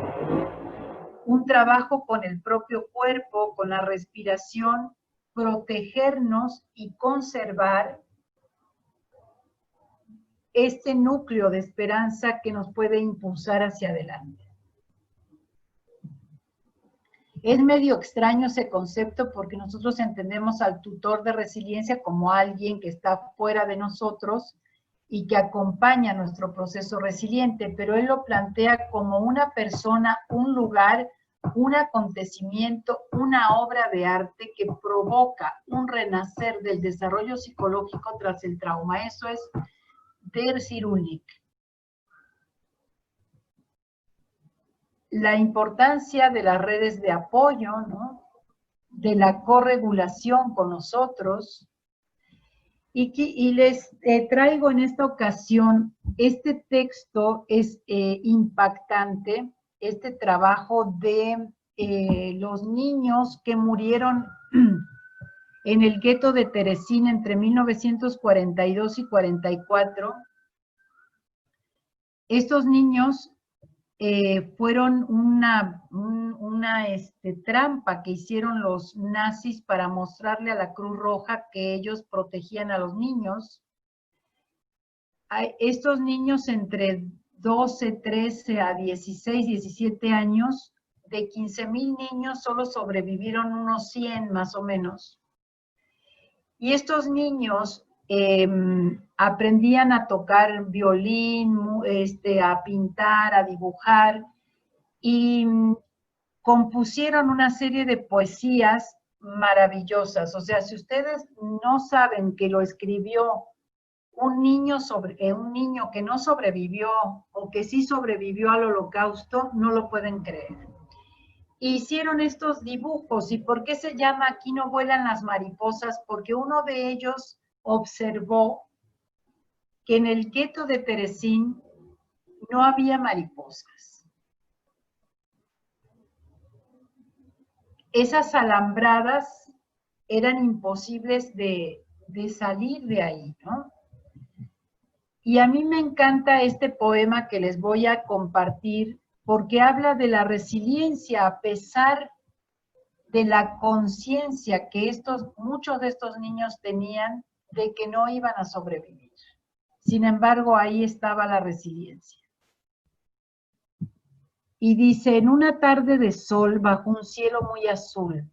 un trabajo con el propio cuerpo, con la respiración, protegernos y conservar este núcleo de esperanza que nos puede impulsar hacia adelante. Es medio extraño ese concepto porque nosotros entendemos al tutor de resiliencia como alguien que está fuera de nosotros y que acompaña nuestro proceso resiliente, pero él lo plantea como una persona, un lugar, un acontecimiento, una obra de arte que provoca un renacer del desarrollo psicológico tras el trauma. Eso es de Cyrulnik. La importancia de las redes de apoyo, ¿no? De la corregulación con nosotros. Y les traigo en esta ocasión, este texto es impactante, este trabajo de los niños que murieron en el gueto de Terezín entre 1942 y 44. Estos niños fueron una trampa que hicieron los nazis para mostrarle a la Cruz Roja que ellos protegían a los niños. Estos niños entre 12, 13 a 16, 17 años de 15,000 niños solo sobrevivieron unos 100 más o menos. Y estos niños aprendían a tocar violín, a pintar, a dibujar, y compusieron una serie de poesías maravillosas. O sea, si ustedes no saben que lo escribió un niño que no sobrevivió o que sí sobrevivió al Holocausto, no lo pueden creer. Hicieron estos dibujos. ¿Y por qué se llama Aquí no vuelan las mariposas? Porque uno de ellos observó que en el gueto de Terezín no había mariposas. Esas alambradas eran imposibles de salir de ahí, ¿no? Y a mí me encanta este poema que les voy a compartir porque habla de la resiliencia a pesar de la conciencia que muchos de estos niños tenían de que no iban a sobrevivir. Sin embargo, ahí estaba la resiliencia. Y dice, en una tarde de sol bajo un cielo muy azul,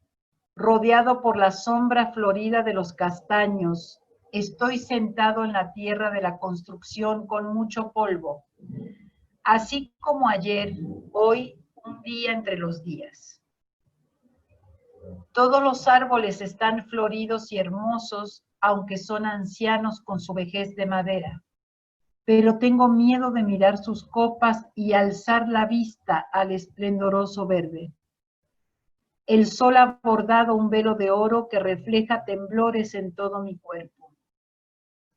rodeado por la sombra florida de los castaños, estoy sentado en la tierra de la construcción con mucho polvo. Así como ayer, hoy, un día entre los días. Todos los árboles están floridos y hermosos, aunque son ancianos con su vejez de madera. Pero tengo miedo de mirar sus copas y alzar la vista al esplendoroso verde. El sol ha bordado un velo de oro que refleja temblores en todo mi cuerpo.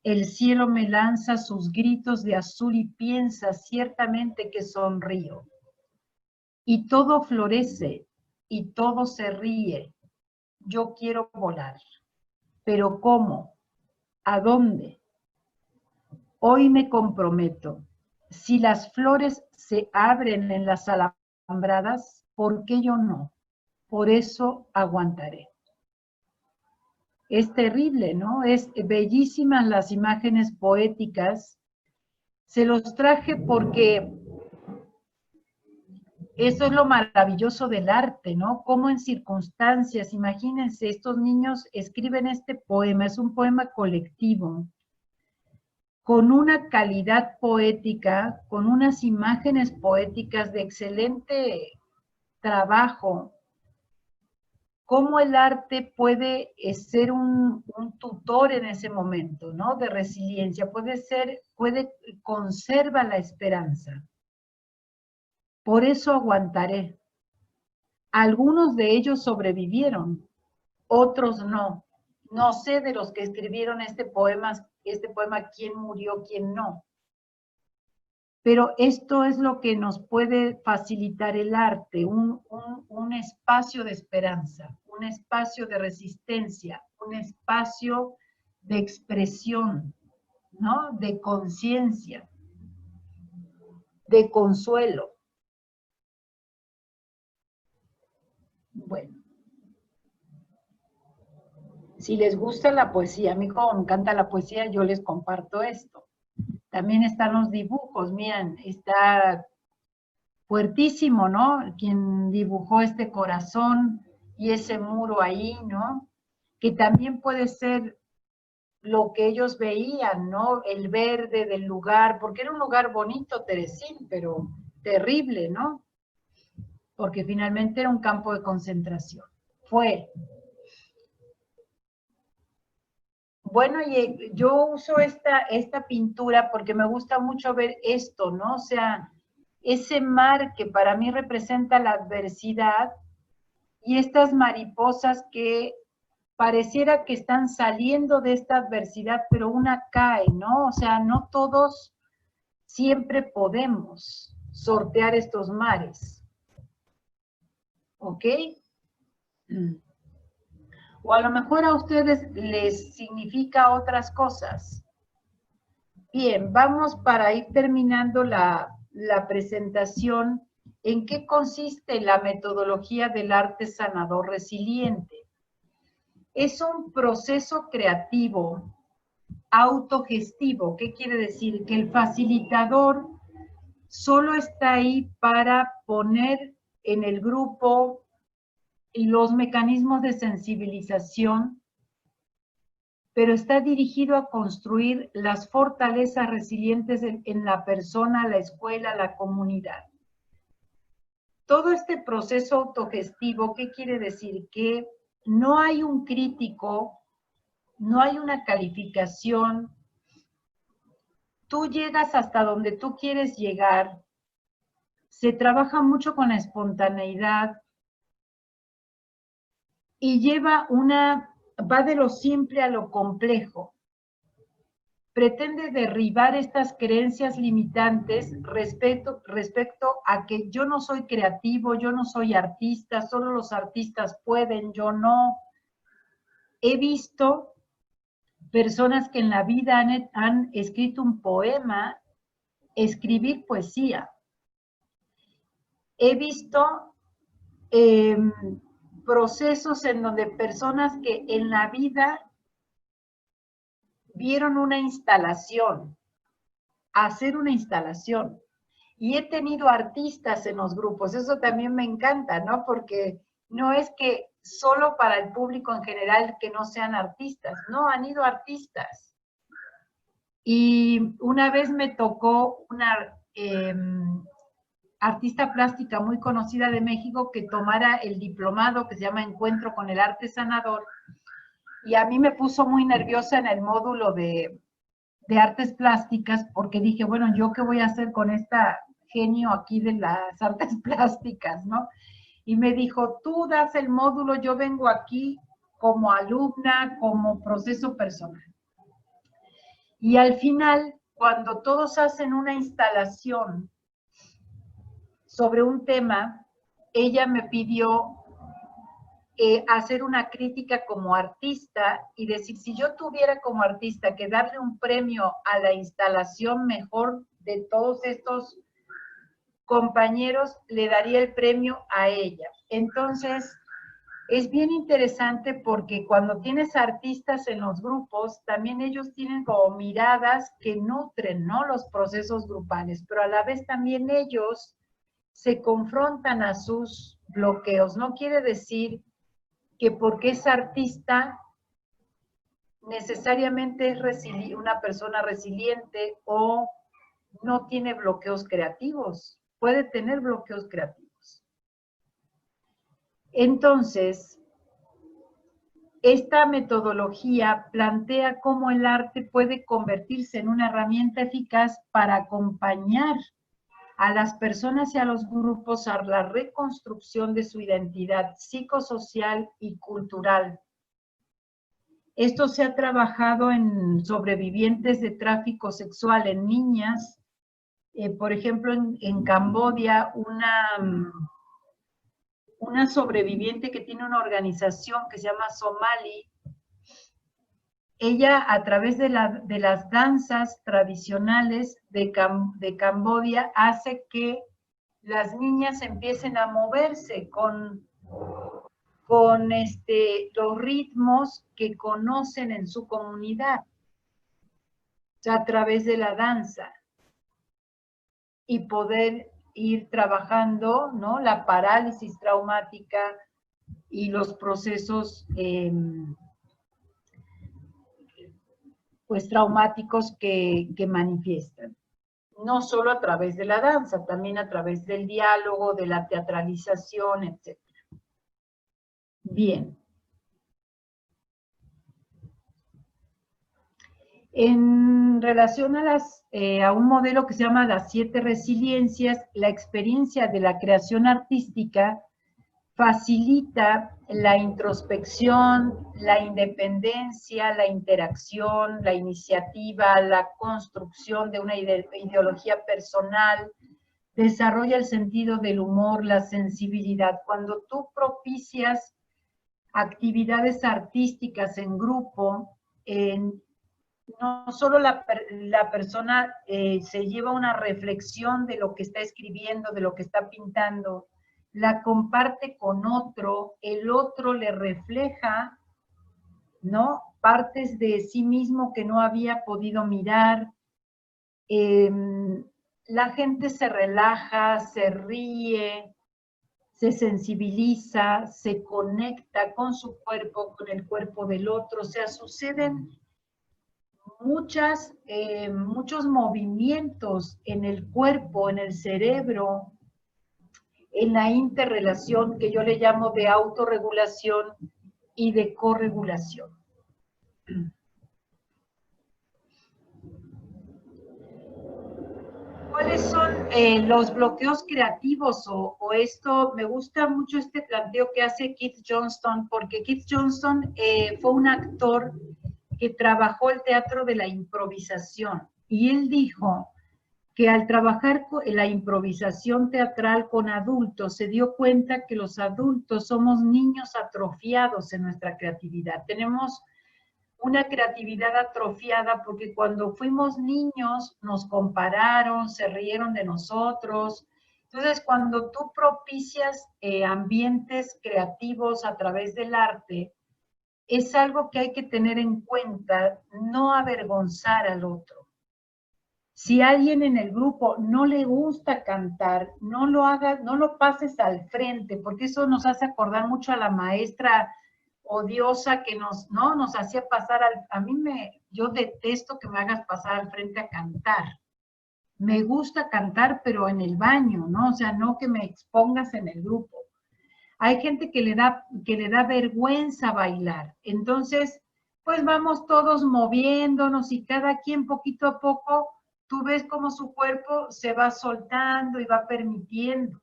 El cielo me lanza sus gritos de azul y piensa ciertamente que sonrío. Y todo florece y todo se ríe. Yo quiero volar. ¿Pero cómo? ¿A dónde? Hoy me comprometo. Si las flores se abren en las alambradas, ¿por qué yo no? Por eso aguantaré. Es terrible, ¿no? Es bellísimas las imágenes poéticas. Se los traje porque eso es lo maravilloso del arte, ¿no? Cómo en circunstancias, imagínense, estos niños escriben este poema, es un poema colectivo, con una calidad poética, con unas imágenes poéticas de excelente trabajo. Cómo el arte puede ser un tutor en ese momento, ¿no? De resiliencia, conserva la esperanza. Por eso aguantaré. Algunos de ellos sobrevivieron, otros no. No sé de los que escribieron este poema, quién murió, quién no. Pero esto es lo que nos puede facilitar el arte, un espacio de esperanza, un espacio de resistencia, un espacio de expresión, ¿no? De conciencia, de consuelo. Bueno. Si les gusta la poesía, a mí como me encanta la poesía, yo les comparto esto. También están los dibujos, miren, está fuertísimo, ¿no? Quien dibujó este corazón y ese muro ahí, ¿no? Que también puede ser lo que ellos veían, ¿no? El verde del lugar, porque era un lugar bonito, Terezín, pero terrible, ¿no? Porque finalmente era un campo de concentración. Fue. Bueno, y yo uso esta pintura porque me gusta mucho ver esto, ¿no? O sea, ese mar que para mí representa la adversidad y estas mariposas que pareciera que están saliendo de esta adversidad, pero una cae, ¿no? O sea, no todos siempre podemos sortear estos mares. ¿Ok? O a lo mejor a ustedes les significa otras cosas. Bien, vamos para ir terminando la presentación. ¿En qué consiste la metodología del arte sanador resiliente? Es un proceso creativo, autogestivo. ¿Qué quiere decir? Que el facilitador solo está ahí para poner en el grupo los mecanismos de sensibilización, pero está dirigido a construir las fortalezas resilientes en la persona, la escuela, la comunidad. Todo este proceso autogestivo, ¿qué quiere decir? Que no hay un crítico, no hay una calificación. Tú llegas hasta donde tú quieres llegar. Se trabaja mucho con la espontaneidad y va de lo simple a lo complejo. Pretende derribar estas creencias limitantes respecto a que yo no soy creativo, yo no soy artista, solo los artistas pueden, yo no. He visto personas que en la vida han escrito un poema, escribir poesía. He visto procesos en donde personas que en la vida vieron una instalación, hacer una instalación. Y he tenido artistas en los grupos, eso también me encanta, ¿no? Porque no es que solo para el público en general que no sean artistas, no, han ido artistas. Y una vez me tocó una artista plástica muy conocida de México que tomara el diplomado que se llama Encuentro con el Arte Sanador, y a mí me puso muy nerviosa en el módulo de artes plásticas, porque dije, bueno, ¿yo qué voy a hacer con esta genio aquí de las artes plásticas, no? Y me dijo, tú das el módulo, yo vengo aquí como alumna, como proceso personal. Y al final, cuando todos hacen una instalación sobre un tema, ella me pidió hacer una crítica como artista y decir, si yo tuviera como artista que darle un premio a la instalación mejor de todos estos compañeros, le daría el premio a ella. Entonces, es bien interesante porque cuando tienes artistas en los grupos, también ellos tienen como miradas que nutren, ¿no?, los procesos grupales, pero a la vez también ellos se confrontan a sus bloqueos. No quiere decir que porque es artista necesariamente es una persona resiliente o no tiene bloqueos creativos. Puede tener bloqueos creativos. Entonces, esta metodología plantea cómo el arte puede convertirse en una herramienta eficaz para acompañar a las personas y a los grupos a la reconstrucción de su identidad psicosocial y cultural. Esto se ha trabajado en sobrevivientes de tráfico sexual en niñas. Por ejemplo, en Camboya, una sobreviviente que tiene una organización que se llama Somali, ella a través de las danzas tradicionales de Camboya hace que las niñas empiecen a moverse con los ritmos que conocen en su comunidad, o sea, a través de la danza, y poder ir trabajando, ¿no?, la parálisis traumática y los procesos pues traumáticos que manifiestan. No solo a través de la danza, también a través del diálogo, de la teatralización, etc. Bien. En relación a un modelo que se llama las 7 resiliencias, la experiencia de la creación artística facilita la introspección, la independencia, la interacción, la iniciativa, la construcción de una ideología personal, desarrolla el sentido del humor, la sensibilidad. Cuando tú propicias actividades artísticas en grupo, no solo la persona se lleva una reflexión de lo que está escribiendo, de lo que está pintando, la comparte con otro, el otro le refleja, ¿no?, partes de sí mismo que no había podido mirar. La gente se relaja, se ríe, se sensibiliza, se conecta con su cuerpo, con el cuerpo del otro. O sea, suceden muchos movimientos en el cuerpo, en el cerebro, en la interrelación que yo le llamo de autorregulación y de corregulación. ¿Cuáles son los bloqueos creativos o esto? Me gusta mucho este planteo que hace Keith Johnston, porque Keith Johnston fue un actor que trabajó el teatro de la improvisación y él dijo que al trabajar la improvisación teatral con adultos se dio cuenta que los adultos somos niños atrofiados en nuestra creatividad. Tenemos una creatividad atrofiada porque cuando fuimos niños nos compararon, se rieron de nosotros. Entonces, cuando tú propicias ambientes creativos a través del arte, es algo que hay que tener en cuenta, no avergonzar al otro. Si a alguien en el grupo no le gusta cantar, no lo hagas, no lo pases al frente, porque eso nos hace acordar mucho a la maestra odiosa que nos hacía pasar yo detesto que me hagas pasar al frente a cantar. Me gusta cantar, pero en el baño, ¿no? O sea, no que me expongas en el grupo. Hay gente que le da vergüenza bailar. Entonces, pues vamos todos moviéndonos y cada quien poquito a poco, tú ves cómo su cuerpo se va soltando y va permitiendo.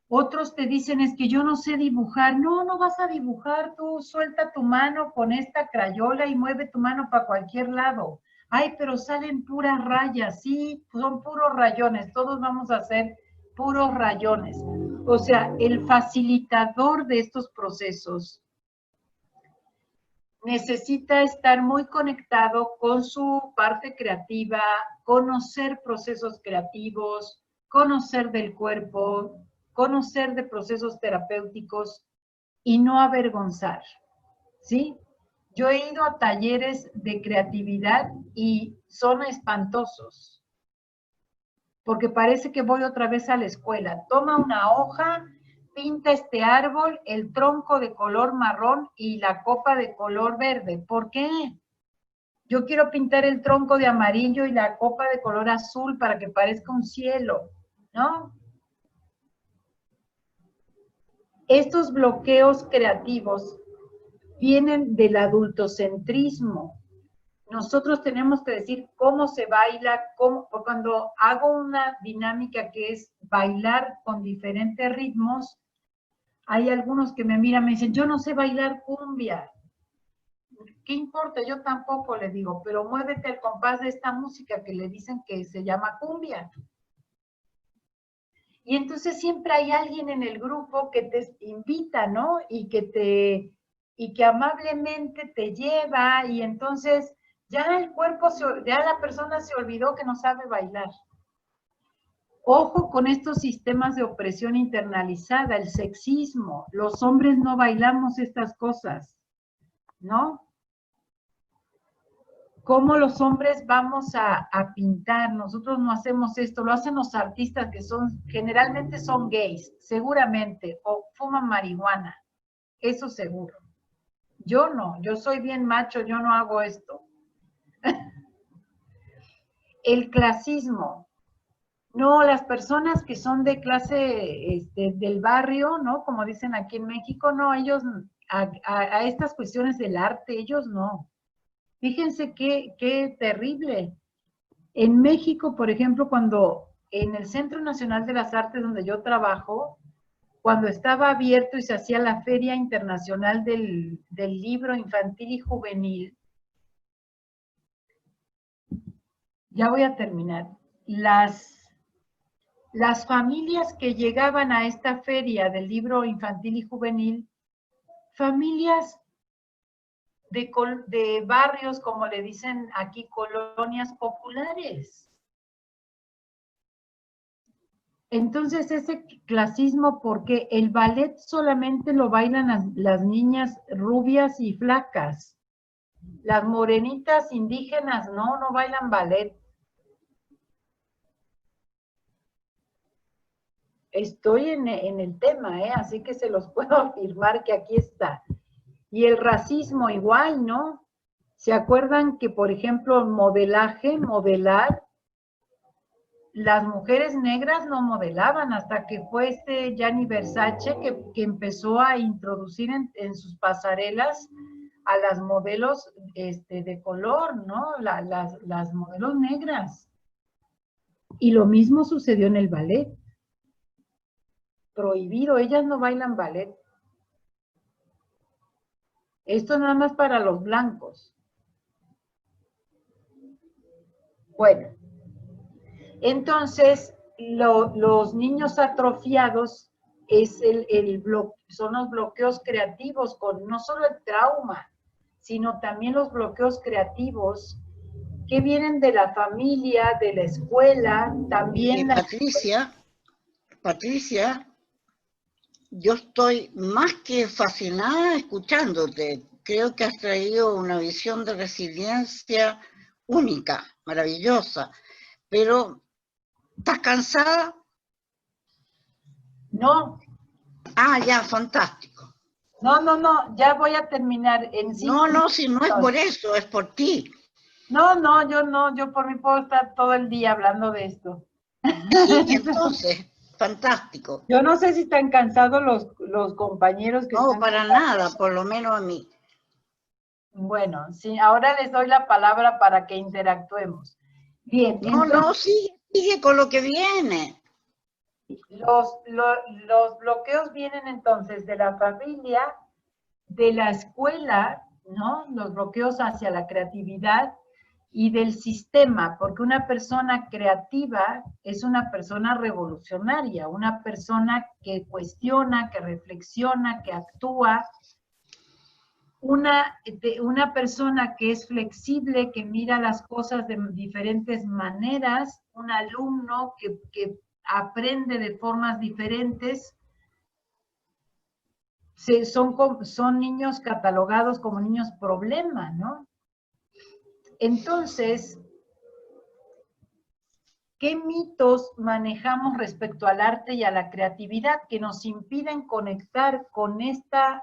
Otros te dicen, es que yo no sé dibujar. No, no vas a dibujar, tú suelta tu mano con esta crayola y mueve tu mano para cualquier lado. Ay, pero salen puras rayas, sí, son puros rayones, todos vamos a hacer puros rayones. O sea, el facilitador de estos procesos necesita estar muy conectado con su parte creativa, conocer procesos creativos, conocer del cuerpo, conocer de procesos terapéuticos y no avergonzar, ¿sí? Yo he ido a talleres de creatividad y son espantosos, porque parece que voy otra vez a la escuela. Toma una hoja, pinta este árbol, el tronco de color marrón y la copa de color verde. ¿Por qué? Yo quiero pintar el tronco de amarillo y la copa de color azul para que parezca un cielo, ¿no? Estos bloqueos creativos vienen del adultocentrismo. Nosotros tenemos que decir cómo se baila, cuando hago una dinámica que es bailar con diferentes ritmos, hay algunos que me miran y me dicen, yo no sé bailar cumbia. ¿Qué importa? Yo tampoco le digo, pero muévete al compás de esta música que le dicen que se llama cumbia. Y entonces siempre hay alguien en el grupo que te invita, ¿no? Y que amablemente te lleva, y entonces ya ya la persona se olvidó que no sabe bailar. Ojo con estos sistemas de opresión internalizada, el sexismo. Los hombres no bailamos estas cosas, ¿no? ¿Cómo los hombres vamos a pintar? Nosotros no hacemos esto, lo hacen los artistas que generalmente son gays, seguramente, o fuman marihuana, eso seguro. Yo no, yo soy bien macho, yo no hago esto. El clasismo. No, las personas que son de clase del barrio, ¿no? Como dicen aquí en México, no, ellos, a estas cuestiones del arte, ellos no. Fíjense qué terrible. En México, por ejemplo, cuando en el Centro Nacional de las Artes donde yo trabajo, cuando estaba abierto y se hacía la Feria Internacional del Libro Infantil y Juvenil, ya voy a terminar, las familias que llegaban a esta feria del libro infantil y juvenil, familias de barrios, como le dicen aquí, colonias populares. Entonces, ese clasismo, porque el ballet solamente lo bailan las niñas rubias y flacas. Las morenitas indígenas no bailan ballet. Estoy en el tema, así que se los puedo afirmar que aquí está. Y el racismo igual, ¿no? ¿Se acuerdan que, por ejemplo, modelar, las mujeres negras no modelaban hasta que fue Gianni Versace que empezó a introducir en sus pasarelas a las modelos de color, ¿no? Las modelos negras. Y lo mismo sucedió en el ballet. Prohibido, ellas no bailan ballet. Esto nada más para los blancos. Bueno, entonces los niños atrofiados son los bloqueos creativos, con no solo el trauma, sino también los bloqueos creativos que vienen de la familia, de la escuela, también... Patricia, yo estoy más que fascinada escuchándote. Creo que has traído una visión de resiliencia única, maravillosa. Pero, ¿estás cansada? No. Ah, ya, fantástico. No, ya voy a terminar en 5 No, si no es por eso, es por ti. No, yo por mí puedo estar todo el día hablando de esto. Sí, entonces, fantástico. Yo no sé si están cansados los compañeros que no, están... No, para nada, por lo menos a mí. Bueno, sí, ahora les doy la palabra para que interactuemos. Bien. Entonces, sigue con lo que viene. Los bloqueos vienen entonces de la familia, de la escuela, ¿no? Los bloqueos hacia la creatividad y del sistema, porque una persona creativa es una persona revolucionaria, una persona que cuestiona, que reflexiona, que actúa, una persona que es flexible, que mira las cosas de diferentes maneras, un alumno que aprende de formas diferentes. Son niños catalogados como niños problema, ¿no? Entonces, ¿qué mitos manejamos respecto al arte y a la creatividad que nos impiden conectar con esta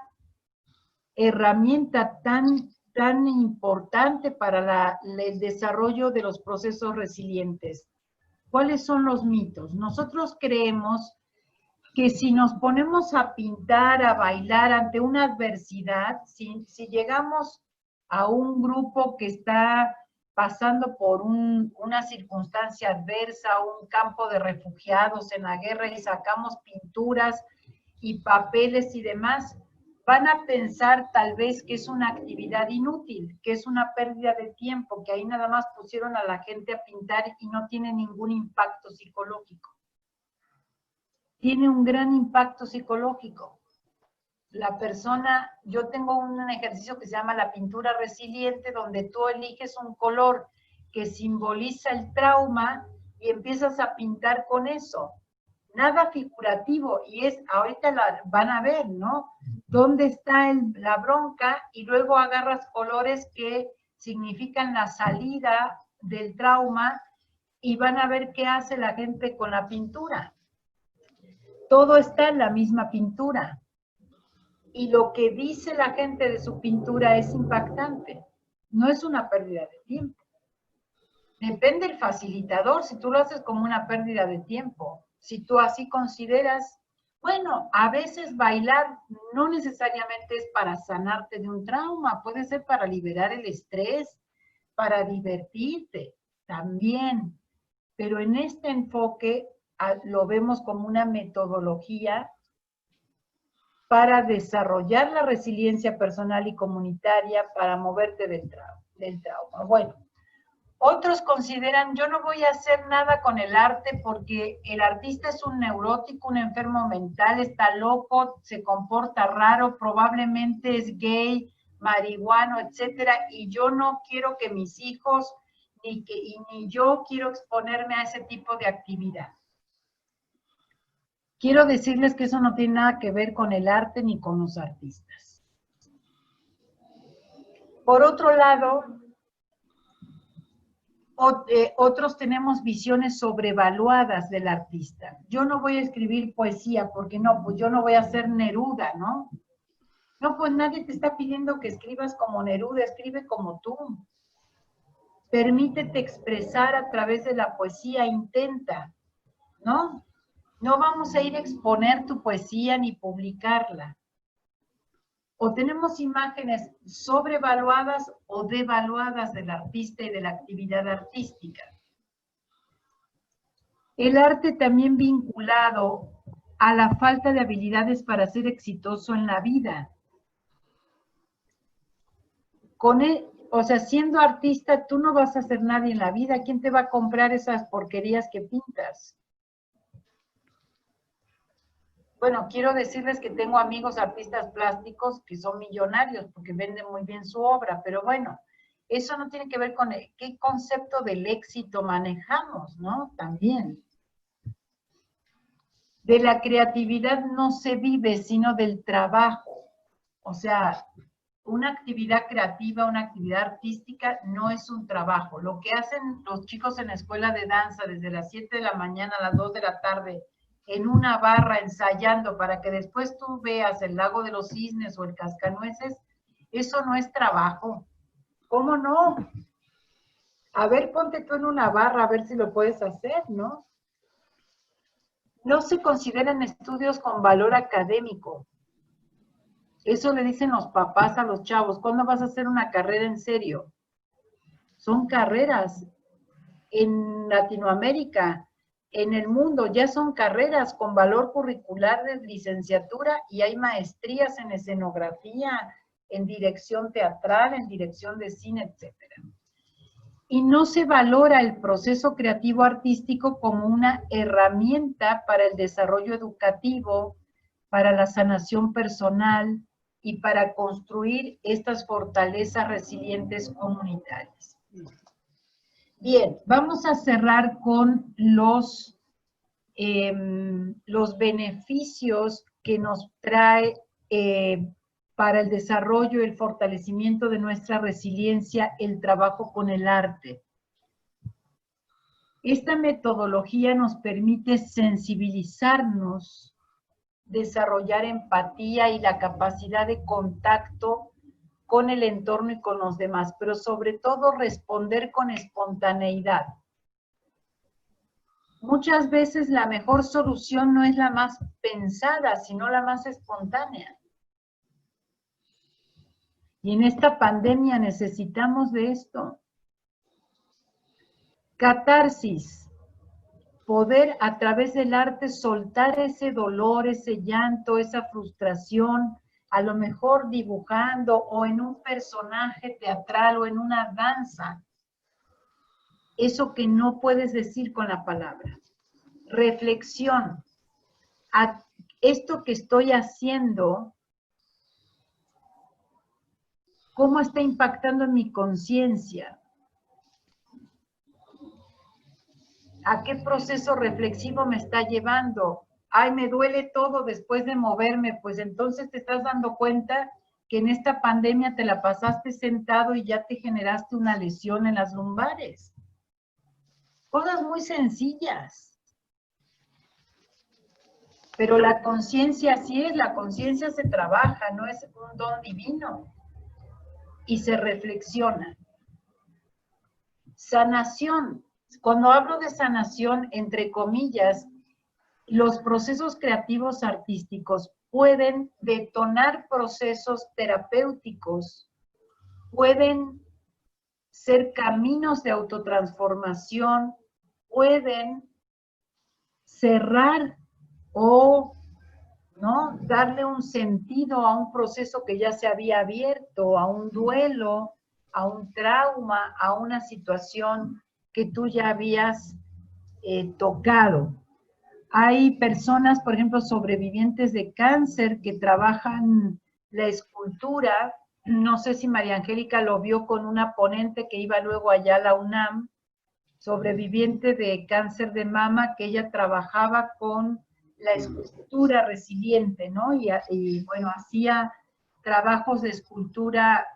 herramienta tan importante para el desarrollo de los procesos resilientes? ¿Cuáles son los mitos? Nosotros creemos que si nos ponemos a pintar, a bailar ante una adversidad, si llegamos a un grupo que está pasando por una circunstancia adversa, un campo de refugiados en la guerra y sacamos pinturas y papeles y demás, van a pensar tal vez que es una actividad inútil, que es una pérdida de tiempo, que ahí nada más pusieron a la gente a pintar y no tiene ningún impacto psicológico. Tiene un gran impacto psicológico. La persona, yo tengo un ejercicio que se llama la pintura resiliente, donde tú eliges un color que simboliza el trauma y empiezas a pintar con eso. Nada figurativo, y ahorita van a ver, ¿no? ¿Dónde está la bronca? Y luego agarras colores que significan la salida del trauma y van a ver qué hace la gente con la pintura. Todo está en la misma pintura. Y lo que dice la gente de su pintura es impactante. No es una pérdida de tiempo. Depende del facilitador, si tú lo haces como una pérdida de tiempo. Si tú así consideras, bueno, a veces bailar no necesariamente es para sanarte de un trauma, puede ser para liberar el estrés, para divertirte también. Pero en este enfoque lo vemos como una metodología para desarrollar la resiliencia personal y comunitaria, para moverte del trauma. Bueno, otros consideran, yo no voy a hacer nada con el arte porque el artista es un neurótico, un enfermo mental, está loco, se comporta raro, probablemente es gay, marihuano, etcétera, y yo no quiero que mis hijos ni yo quiero exponerme a ese tipo de actividad. Quiero decirles que eso no tiene nada que ver con el arte ni con los artistas. Por otro lado, Otros tenemos visiones sobrevaluadas del artista. Yo no voy a escribir poesía porque no, pues yo no voy a ser Neruda, ¿no? No, pues nadie te está pidiendo que escribas como Neruda, escribe como tú. Permítete expresar a través de la poesía, intenta, ¿no? No vamos a ir a exponer tu poesía ni publicarla. O tenemos imágenes sobrevaluadas o devaluadas del artista y de la actividad artística. El arte también vinculado a la falta de habilidades para ser exitoso en la vida. O sea, siendo artista, tú no vas a ser nadie en la vida. ¿Quién te va a comprar esas porquerías que pintas? Bueno, quiero decirles que tengo amigos artistas plásticos que son millonarios porque venden muy bien su obra, pero bueno, eso no tiene que ver con qué concepto del éxito manejamos, ¿no? También. De la creatividad no se vive, sino del trabajo. O sea, una actividad creativa, una actividad artística no es un trabajo. Lo que hacen los chicos en la escuela de danza desde las 7 de la mañana a las 2 de la tarde en una barra ensayando para que después tú veas el Lago de los Cisnes o el Cascanueces, eso no es trabajo. ¿Cómo no? A ver, ponte tú en una barra a ver si lo puedes hacer, ¿no? No se consideran estudios con valor académico. Eso le dicen los papás a los chavos. ¿Cuándo vas a hacer una carrera en serio? Son carreras. En Latinoamérica, en el mundo, ya son carreras con valor curricular de licenciatura y hay maestrías en escenografía, en dirección teatral, en dirección de cine, etc. Y no se valora el proceso creativo artístico como una herramienta para el desarrollo educativo, para la sanación personal y para construir estas fortalezas resilientes comunitarias. Bien, vamos a cerrar con los beneficios que nos trae para el desarrollo y el fortalecimiento de nuestra resiliencia el trabajo con el arte. Esta metodología nos permite sensibilizarnos, desarrollar empatía y la capacidad de contacto con el entorno y con los demás, pero sobre todo responder con espontaneidad. Muchas veces la mejor solución no es la más pensada, sino la más espontánea. Y en esta pandemia necesitamos de esto. Catarsis. Poder a través del arte soltar ese dolor, ese llanto, esa frustración, a lo mejor dibujando o en un personaje teatral o en una danza. Eso que no puedes decir con la palabra. Reflexión. Esto que estoy haciendo, ¿cómo está impactando en mi conciencia? ¿A qué proceso reflexivo me está llevando? Ay, me duele todo después de moverme. Pues entonces te estás dando cuenta que en esta pandemia te la pasaste sentado y ya te generaste una lesión en las lumbares. Cosas muy sencillas. Pero la conciencia así es, la conciencia se trabaja, no es un don divino. Y se reflexiona. Sanación. Cuando hablo de sanación, entre comillas, los procesos creativos artísticos pueden detonar procesos terapéuticos, pueden ser caminos de autotransformación, pueden cerrar o ¿no? Darle un sentido a un proceso que ya se había abierto, a un duelo, a un trauma, a una situación que tú ya habías tocado. Hay personas, por ejemplo, sobrevivientes de cáncer que trabajan la escultura. No sé si María Angélica lo vio con una ponente que iba luego allá a la UNAM, sobreviviente de cáncer de mama, que ella trabajaba con la escultura resiliente, ¿no? Y bueno, hacía trabajos de escultura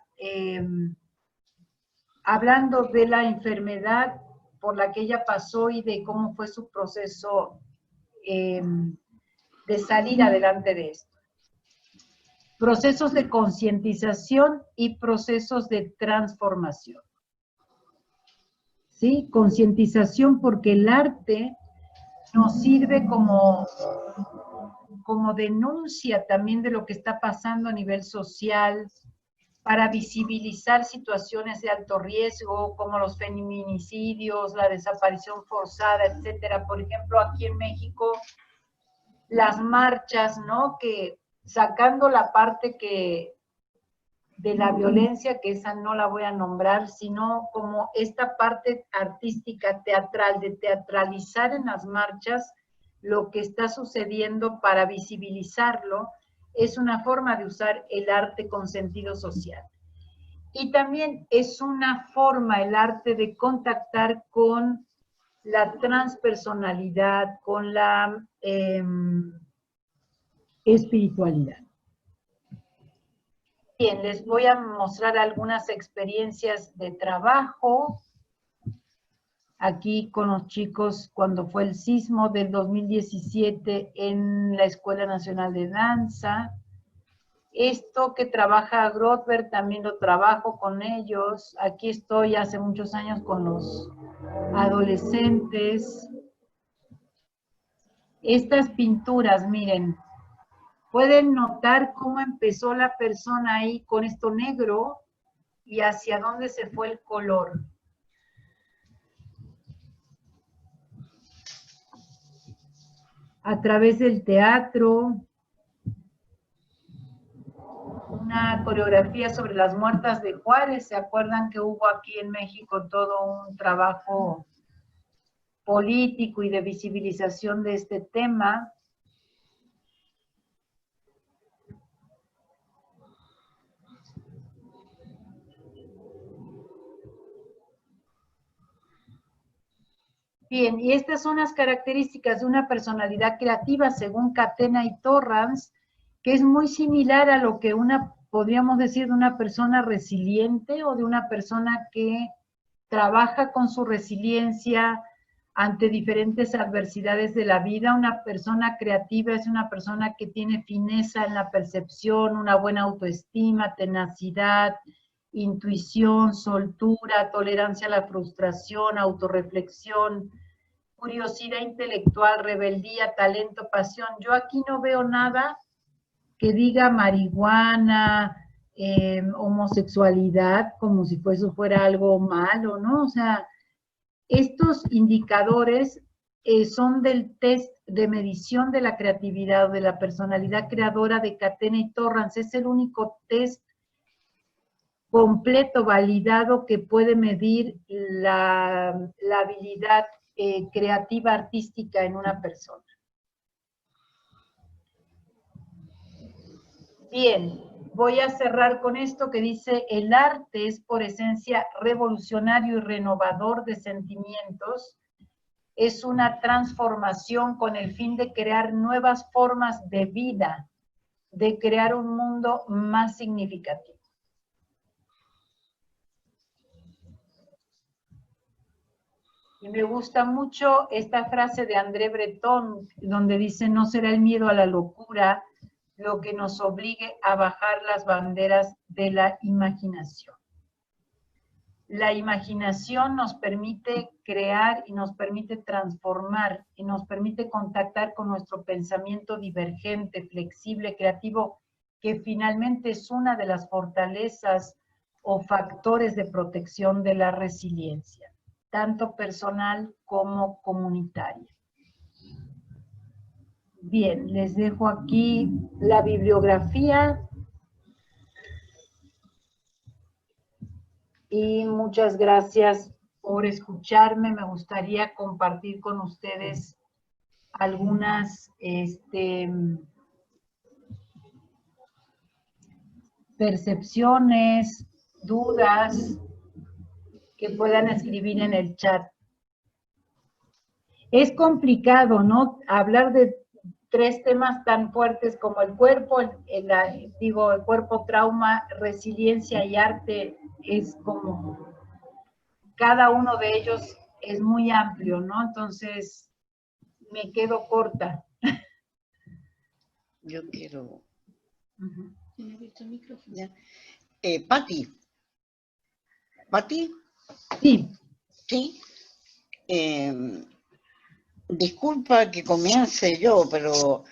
hablando de la enfermedad por la que ella pasó y de cómo fue su proceso de salir adelante de esto. Procesos de concientización y procesos de transformación. ¿Sí? Concientización porque el arte nos sirve como denuncia también de lo que está pasando a nivel social, para visibilizar situaciones de alto riesgo, como los feminicidios, la desaparición forzada, etcétera. Por ejemplo, aquí en México, las marchas, ¿no? Que sacando la parte de la violencia, que esa no la voy a nombrar, sino como esta parte artística, teatral, de teatralizar en las marchas lo que está sucediendo para visibilizarlo, es una forma de usar el arte con sentido social. Y también es una forma, el arte, de contactar con la transpersonalidad, con la espiritualidad. Bien, les voy a mostrar algunas experiencias de trabajo. Aquí con los chicos cuando fue el sismo del 2017 en la Escuela Nacional de Danza. Esto que trabaja Grotberg también lo trabajo con ellos. Aquí estoy hace muchos años con los adolescentes. Estas pinturas, miren, pueden notar cómo empezó la persona ahí con esto negro y hacia dónde se fue el color. A través del teatro, una coreografía sobre las muertas de Juárez. ¿Se acuerdan que hubo aquí en México todo un trabajo político y de visibilización de este tema? Bien, y estas son las características de una personalidad creativa según Catena y Torrance, que es muy similar a lo que podríamos decir de una persona resiliente o de una persona que trabaja con su resiliencia ante diferentes adversidades de la vida. Una persona creativa es una persona que tiene fineza en la percepción, una buena autoestima, tenacidad, intuición, soltura, tolerancia a la frustración, autorreflexión, curiosidad intelectual, rebeldía, talento, pasión. Yo aquí no veo nada que diga marihuana, homosexualidad, como si eso fuera algo malo, ¿no? O sea, estos indicadores son del test de medición de la creatividad o de la personalidad creadora de Catena y Torrance. Es el único test completo, validado, que puede medir la habilidad creativa artística en una persona. Bien, voy a cerrar con esto que dice: el arte es por esencia revolucionario y renovador de sentimientos. Es una transformación con el fin de crear nuevas formas de vida, de crear un mundo más significativo. Y me gusta mucho esta frase de André Breton, donde dice: no será el miedo a la locura lo que nos obligue a bajar las banderas de la imaginación. La imaginación nos permite crear y nos permite transformar y nos permite contactar con nuestro pensamiento divergente, flexible, creativo, que finalmente es una de las fortalezas o factores de protección de la resiliencia, tanto personal como comunitaria. Bien, les dejo aquí la bibliografía y muchas gracias por escucharme. Me gustaría compartir con ustedes algunas percepciones, dudas que puedan escribir en el chat. Es complicado, ¿no? Hablar de 3 temas tan fuertes como el cuerpo, el cuerpo, trauma, resiliencia y arte. Es como cada uno de ellos es muy amplio, ¿no? Entonces, me quedo corta. Yo quiero... Ujú. Tiene abierto el micrófono. Ya. Pati. ¿Pati? Sí, Sí. Disculpa que comience yo, pero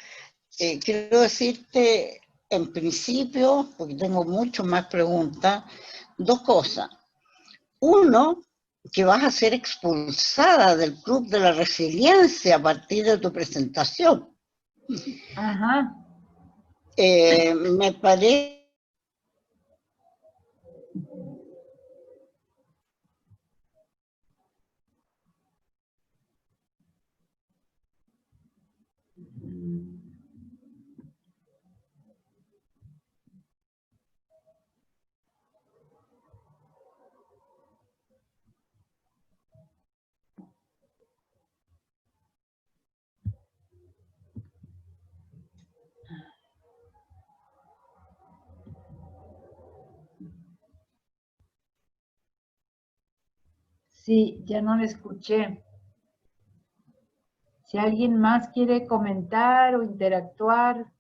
quiero decirte en principio, porque tengo mucho más preguntas, dos cosas. Uno, que vas a ser expulsada del Club de la Resiliencia a partir de tu presentación. ajá. Me parece... Sí, ya no la escuché. Si alguien más quiere comentar o interactuar.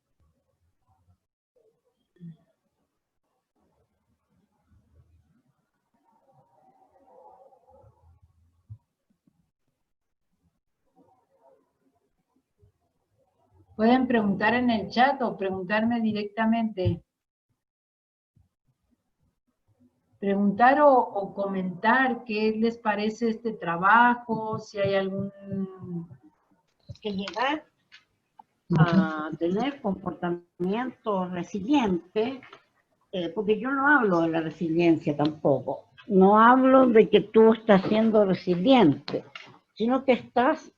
Pueden preguntar en el chat o preguntarme directamente. Preguntar o comentar qué les parece este trabajo, si hay algún... Que llegar a tener comportamiento resiliente, porque yo no hablo de la resiliencia tampoco. No hablo de que tú estás siendo resiliente, sino que estás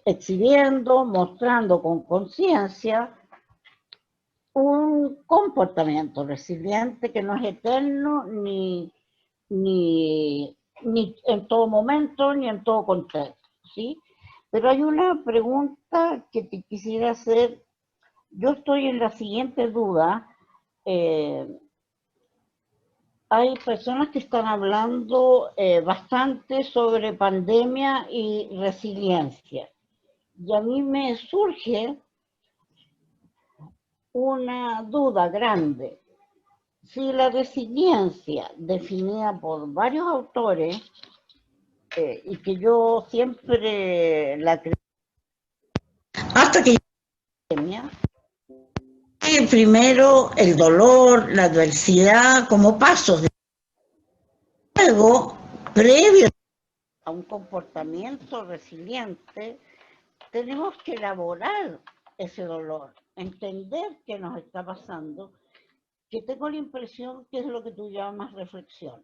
exhibiendo, mostrando con conciencia un comportamiento resiliente que no es eterno ni en todo momento ni en todo contexto, ¿sí? Pero hay una pregunta que te quisiera hacer. Yo estoy en la siguiente duda. Hay personas que están hablando bastante sobre pandemia y resiliencia. Y a mí me surge una duda grande. Si la resiliencia, definida por varios autores, y que yo siempre la creo, hasta que pandemia, primero el dolor, la adversidad como pasos de luego, previo a un comportamiento resiliente, tenemos que elaborar ese dolor, entender qué nos está pasando, que tengo la impresión que es lo que tú llamas reflexión.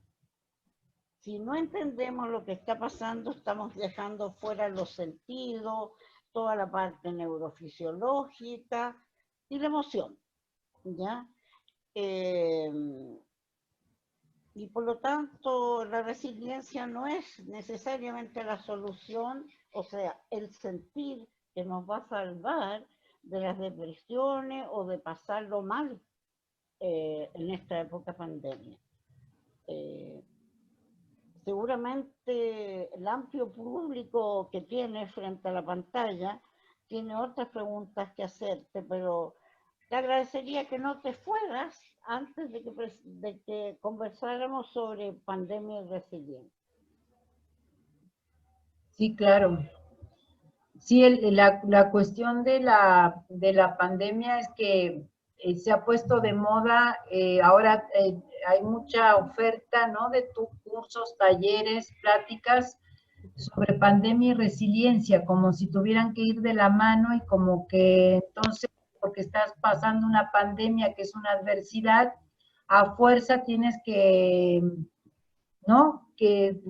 Si no entendemos lo que está pasando, estamos dejando fuera los sentidos, toda la parte neurofisiológica y la emoción, ¿ya? Y por lo tanto, la resiliencia no es necesariamente la solución, o sea, el sentir que nos va a salvar de las depresiones o de pasarlo mal en esta época pandemia. Seguramente el amplio público que tiene frente a la pantalla tiene otras preguntas que hacerte, pero te agradecería que no te fueras antes de que conversáramos sobre pandemia y resiliencia. Sí, claro. Sí, la cuestión de la pandemia es que se ha puesto de moda, ahora hay mucha oferta, ¿no? De cursos, talleres, pláticas sobre pandemia y resiliencia, como si tuvieran que ir de la mano y como que entonces, porque estás pasando una pandemia que es una adversidad, a fuerza tienes que, ¿no? Que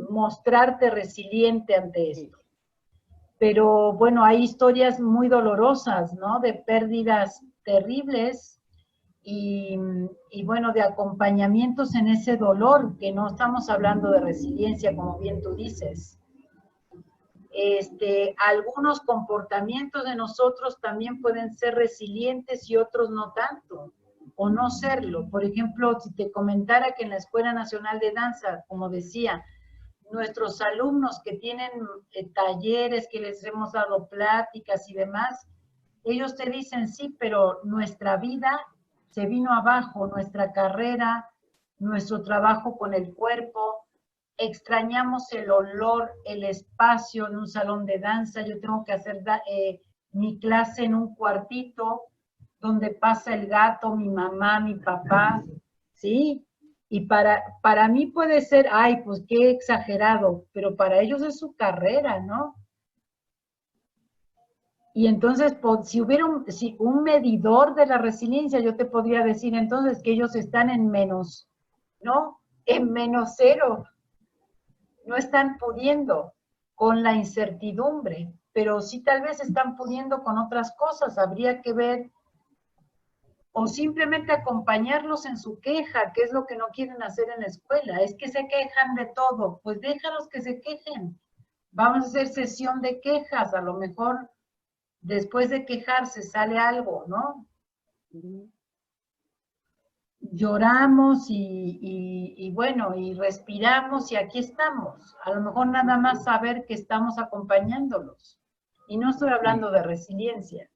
mostrarte resiliente ante esto. Pero bueno, hay historias muy dolorosas, ¿no? De pérdidas terribles y bueno, de acompañamientos en ese dolor, que no estamos hablando de resiliencia, como bien tú dices. Algunos comportamientos de nosotros también pueden ser resilientes y otros no tanto, o no serlo. Por ejemplo, si te comentara que en la Escuela Nacional de Danza, como decía, nuestros alumnos que tienen talleres, que les hemos dado pláticas y demás, ellos te dicen, sí, pero nuestra vida se vino abajo, nuestra carrera, nuestro trabajo con el cuerpo, extrañamos el olor, el espacio de un salón de danza, yo tengo que hacer mi clase en un cuartito donde pasa el gato, mi mamá, mi papá, ¿sí? Y para mí puede ser, ay, pues qué exagerado, pero para ellos es su carrera, ¿no? Y entonces, si hubiera un medidor de la resiliencia, yo te podría decir entonces que ellos están en menos, ¿no? En -0. No están pudiendo con la incertidumbre, pero sí tal vez están pudiendo con otras cosas. Habría que ver, o simplemente acompañarlos en su queja, que es lo que no quieren hacer en la escuela. Es que se quejan de todo, pues déjalos que se quejen. Vamos a hacer sesión de quejas, a lo mejor después de quejarse sale algo, ¿no? Lloramos y bueno, y respiramos y aquí estamos. A lo mejor nada más saber que estamos acompañándolos. Y no estoy hablando de resiliencia.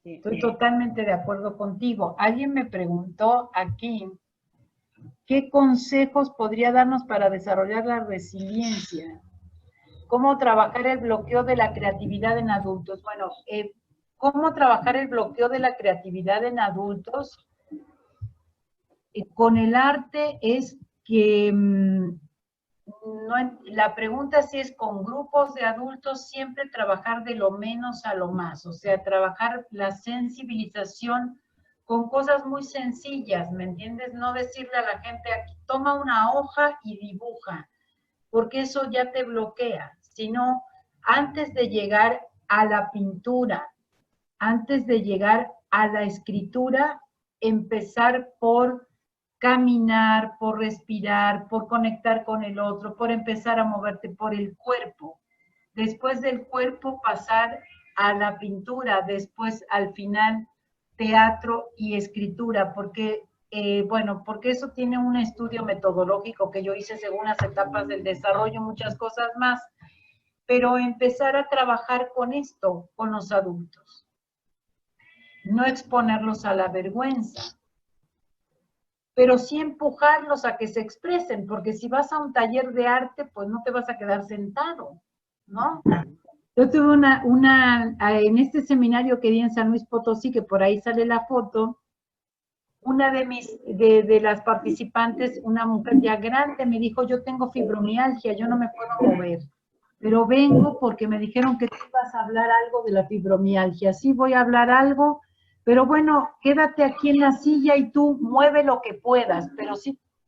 Estoy totalmente de acuerdo contigo. Alguien me preguntó aquí, ¿qué consejos podría darnos para desarrollar la resiliencia? ¿Cómo trabajar el bloqueo de la creatividad en adultos? Bueno, ¿cómo trabajar el bloqueo de la creatividad en adultos? Con el arte es que, la pregunta si es con grupos de adultos, siempre trabajar de lo menos a lo más, o sea, trabajar la sensibilización con cosas muy sencillas, ¿me entiendes? No decirle a la gente, aquí toma una hoja y dibuja, porque eso ya te bloquea, sino antes de llegar a la pintura, antes de llegar a la escritura, empezar por caminar, por respirar, por conectar con el otro, por empezar a moverte por el cuerpo. Después del cuerpo pasar a la pintura, después al final teatro y escritura, porque, bueno, porque eso tiene un estudio metodológico que yo hice según las etapas del desarrollo, muchas cosas más, pero empezar a trabajar con esto, con los adultos. No exponerlos a la vergüenza, pero sí empujarlos a que se expresen, porque si vas a un taller de arte, pues no te vas a quedar sentado, ¿no? Yo tuve en este seminario que di en San Luis Potosí, que por ahí sale la foto, una de las participantes, una mujer ya grande, me dijo, yo tengo fibromialgia, yo no me puedo mover, pero vengo porque me dijeron que tú ibas a hablar algo de la fibromialgia. Sí, voy a hablar algo, pero bueno, quédate aquí en la silla y tú mueve lo que puedas,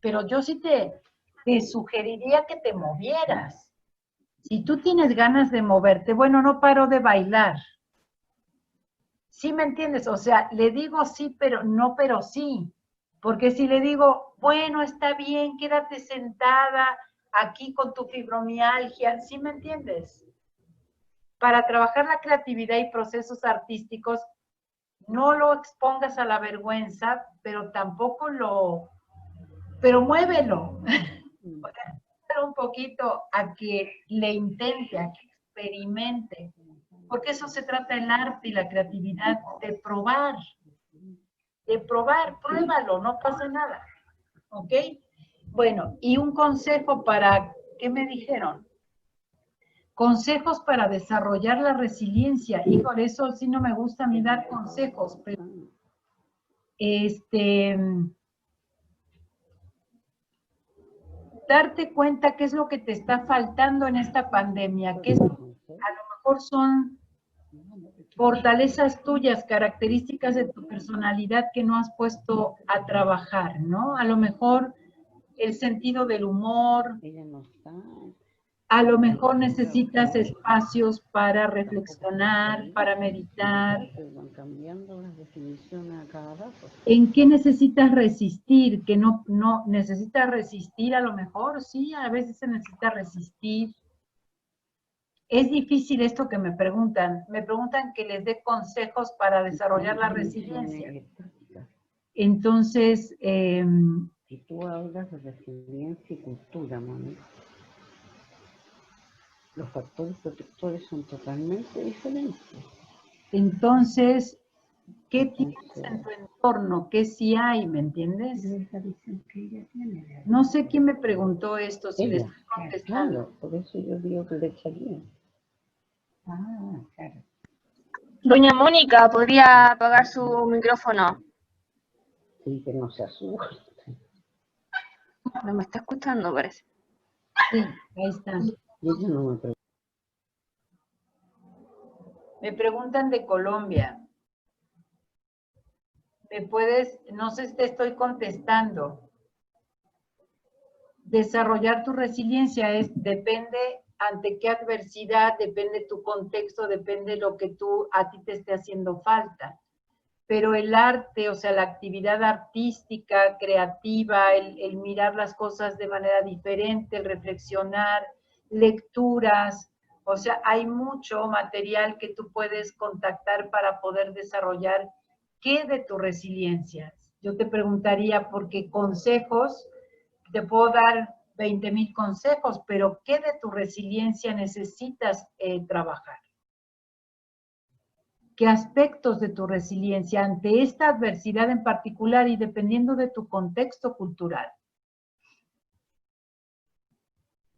pero yo sí te sugeriría que te movieras. Si tú tienes ganas de moverte, bueno, no paro de bailar. ¿Sí me entiendes? O sea, le digo sí, pero no, pero sí. Porque si le digo, bueno, está bien, quédate sentada aquí con tu fibromialgia, ¿sí me entiendes? Para trabajar la creatividad y procesos artísticos, no lo expongas a la vergüenza, pero tampoco pero muévelo. Un poquito a que le intente, a que experimente, porque eso se trata el arte y la creatividad, de probar, pruébalo, no pasa nada, ¿ok? Bueno, y un consejo para, ¿qué me dijeron? Consejos para desarrollar la resiliencia. Híjole, eso sí no me gusta a mí dar consejos, pero darte cuenta qué es lo que te está faltando en esta pandemia, qué es, a lo mejor son fortalezas tuyas, características de tu personalidad que no has puesto a trabajar, ¿no? A lo mejor el sentido del humor, a lo mejor necesitas espacios para reflexionar, para meditar. ¿En qué necesitas resistir? Que no necesitas resistir, a lo mejor, sí, a veces se necesita resistir. Es difícil esto que me preguntan que les dé consejos para desarrollar la resiliencia. Entonces, si tú hablas de resiliencia y cultura, mami, Los factores protectores son totalmente diferentes. Entonces, ¿qué tienes en tu entorno? ¿Qué sí hay? ¿Me entiendes? No sé quién me preguntó esto, si le Ella, estoy contestando. claro, por eso yo digo que le echaría. Ah, claro. Doña Mónica, ¿podría apagar su micrófono? Sí, que no se asuste. No me está escuchando, parece. Sí, ahí está. Y ella no me pregunta. Me preguntan de Colombia. ¿Me puedes, no sé si te estoy contestando? Desarrollar tu resiliencia depende ante qué adversidad, depende tu contexto, depende lo que a ti te esté haciendo falta. Pero el arte, o sea, la actividad artística, creativa, el mirar las cosas de manera diferente, el reflexionar, lecturas, o sea, hay mucho material que tú puedes contactar para poder desarrollar qué de tu resiliencia. Yo te preguntaría, porque consejos, te puedo dar 20,000 consejos, pero ¿qué de tu resiliencia necesitas trabajar? ¿Qué aspectos de tu resiliencia ante esta adversidad en particular y dependiendo de tu contexto cultural?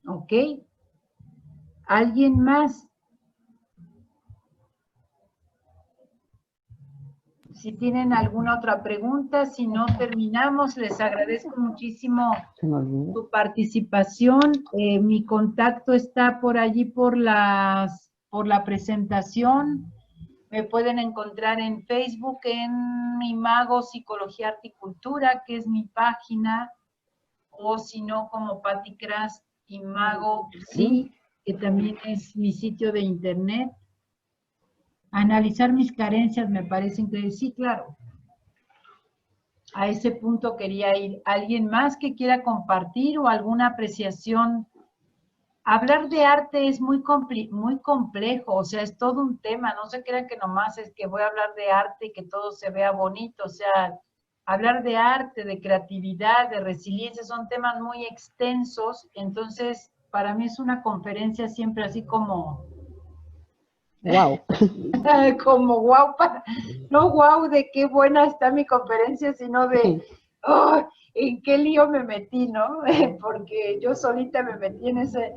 ¿Ok? ¿Alguien más? Si tienen alguna otra pregunta, si no terminamos, les agradezco muchísimo su participación. Mi contacto está por allí por la presentación. Me pueden encontrar en Facebook en Imago Psicología Arte y Cultura, que es mi página, o si no, como Patti Kras Imago, sí, que también es mi sitio de internet. Analizar mis carencias me parece increíble. Sí, claro. A ese punto quería ir. ¿Alguien más que quiera compartir o alguna apreciación? Hablar de arte es muy complejo, o sea, es todo un tema. No se crean que nomás es que voy a hablar de arte y que todo se vea bonito. O sea, hablar de arte, de creatividad, de resiliencia, son temas muy extensos. Entonces, para mí es una conferencia siempre así como... Wow. como wow, no wow de qué buena está mi conferencia, sino de oh, en qué lío me metí, ¿no? Porque yo solita me metí en ese,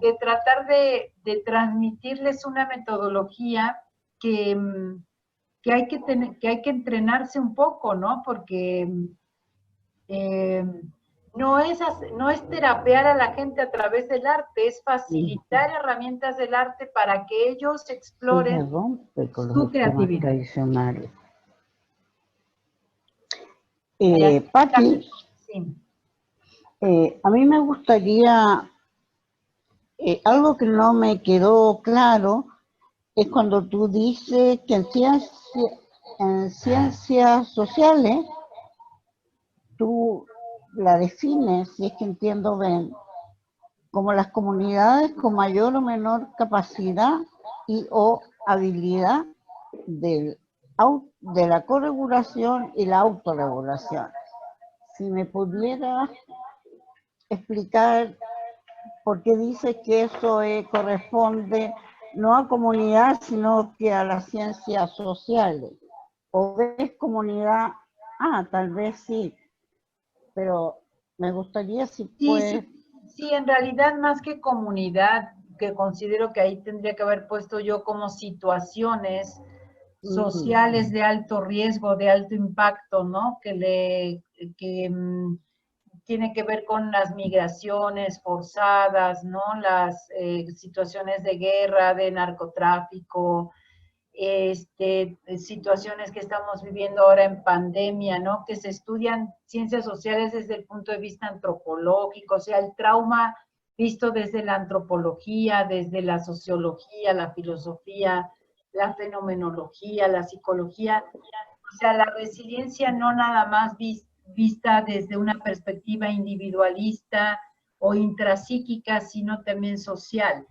de tratar de transmitirles una metodología que, hay que tener, que hay que entrenarse un poco, ¿no? Porque no es terapear a la gente a través del arte, es facilitar herramientas del arte para que ellos exploren su creatividad. Tradicionales. Patti, Patti, a mí me gustaría, algo que no me quedó claro, es cuando tú dices que en ciencias sociales, tú la defines, si es que entiendo bien, como las comunidades con mayor o menor capacidad y o habilidad de la corregulación y la autorregulación. Si me pudiera explicar por qué dice que eso corresponde no a comunidad, sino que a las ciencias sociales. ¿O ves comunidad? Tal vez sí, pero me gustaría si puedes... Sí, en realidad más que comunidad, que considero que ahí tendría que haber puesto yo como situaciones sociales de alto riesgo, de alto impacto, ¿no? Que tiene que ver con las migraciones forzadas, ¿no? Las situaciones de guerra, de narcotráfico, situaciones que estamos viviendo ahora en pandemia, ¿no? Que se estudian ciencias sociales desde el punto de vista antropológico, o sea, el trauma visto desde la antropología, desde la sociología, la filosofía, la fenomenología, la psicología. O sea, la resiliencia no nada más vista desde una perspectiva individualista o intrapsíquica, sino también social.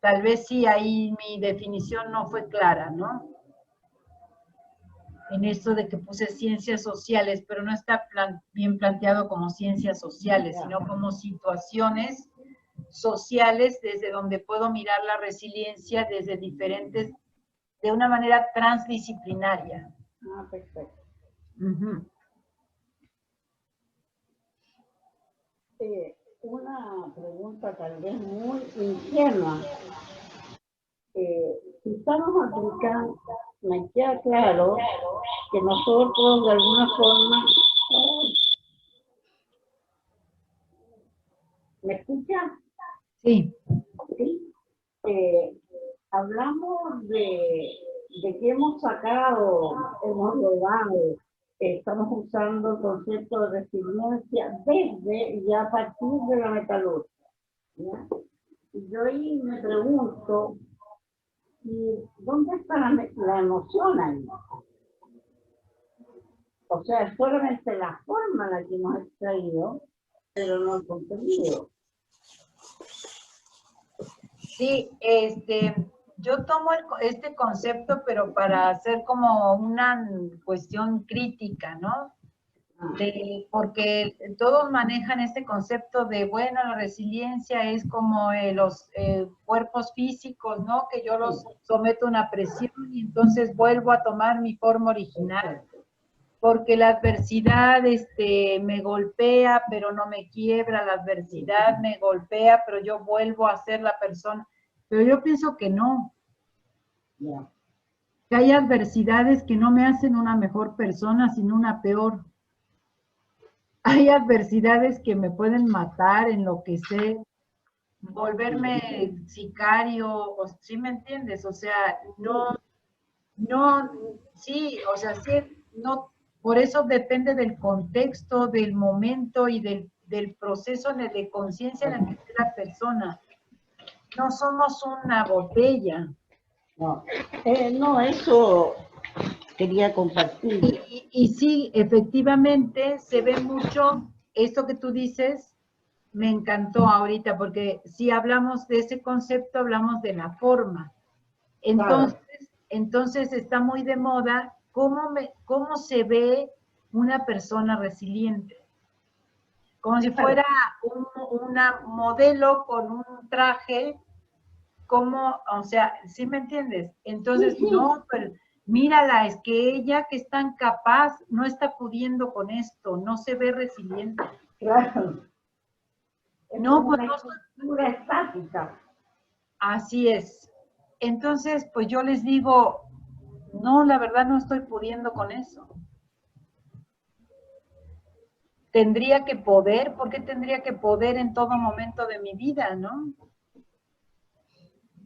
Tal vez sí, ahí mi definición no fue clara, ¿no? En esto de que puse ciencias sociales, pero no está bien planteado como ciencias sociales, sino como situaciones sociales desde donde puedo mirar la resiliencia desde diferentes, de una manera transdisciplinaria. Ah, perfecto. Ujú. Una pregunta tal vez muy ingenua. Si estamos aplicando, me queda claro que nosotros de alguna forma, ¿me escuchan? Sí. Sí. Hablamos de que hemos sacado, hemos logrado, estamos usando el concepto de resiliencia desde y a partir de la metalurgia, ¿ya? Y yo ahí me pregunto, ¿y dónde está la emoción ahí? O sea, es solamente la forma en la que hemos extraído, pero no el contenido. Sí, yo tomo este concepto, pero para hacer como una cuestión crítica, ¿no? Porque todos manejan este concepto de, bueno, la resiliencia es como los cuerpos físicos, ¿no? Que yo los someto a una presión y entonces vuelvo a tomar mi forma original. Porque la adversidad me golpea, pero no me quiebra, la adversidad me golpea, pero yo vuelvo a ser la persona. Pero yo pienso que no. Que hay adversidades que no me hacen una mejor persona, sino una peor. Hay adversidades que me pueden matar, enloquecer, volverme sicario, ¿sí me entiendes? O sea, sí, o sea, sí, no, por eso depende del contexto, del momento y del proceso de conciencia en el que esté la persona. No somos una botella. No, no, eso quería compartir. Y sí, efectivamente, se ve mucho esto que tú dices, me encantó ahorita, porque si hablamos de ese concepto, hablamos de la forma. Entonces está muy de moda cómo se ve una persona resiliente. Como si fuera una modelo con un traje, o sea, ¿sí me entiendes? Entonces, no, pero mírala, es que ella que es tan capaz no está pudiendo con esto, no se ve resiliente. Claro. No, pues una estructura estática. Así es. Entonces, pues yo les digo, no, la verdad no estoy pudiendo con eso. Tendría que poder, ¿por qué tendría que poder en todo momento de mi vida, no?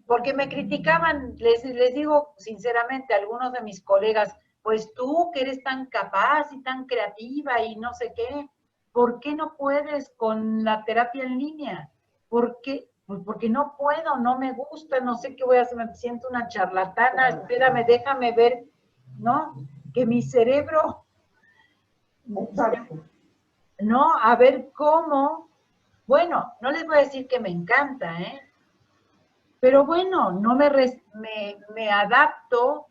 Porque me criticaban, les digo sinceramente a algunos de mis colegas, pues tú que eres tan capaz y tan creativa y no sé qué, ¿por qué no puedes con la terapia en línea? ¿Por qué? Pues porque no puedo, no me gusta, no sé qué voy a hacer, me siento una charlatana, espérame, déjame ver, ¿no? Que mi cerebro, Exacto. ¿no? A ver cómo, bueno, no les voy a decir que me encanta, ¿eh? Pero bueno, no me adapto,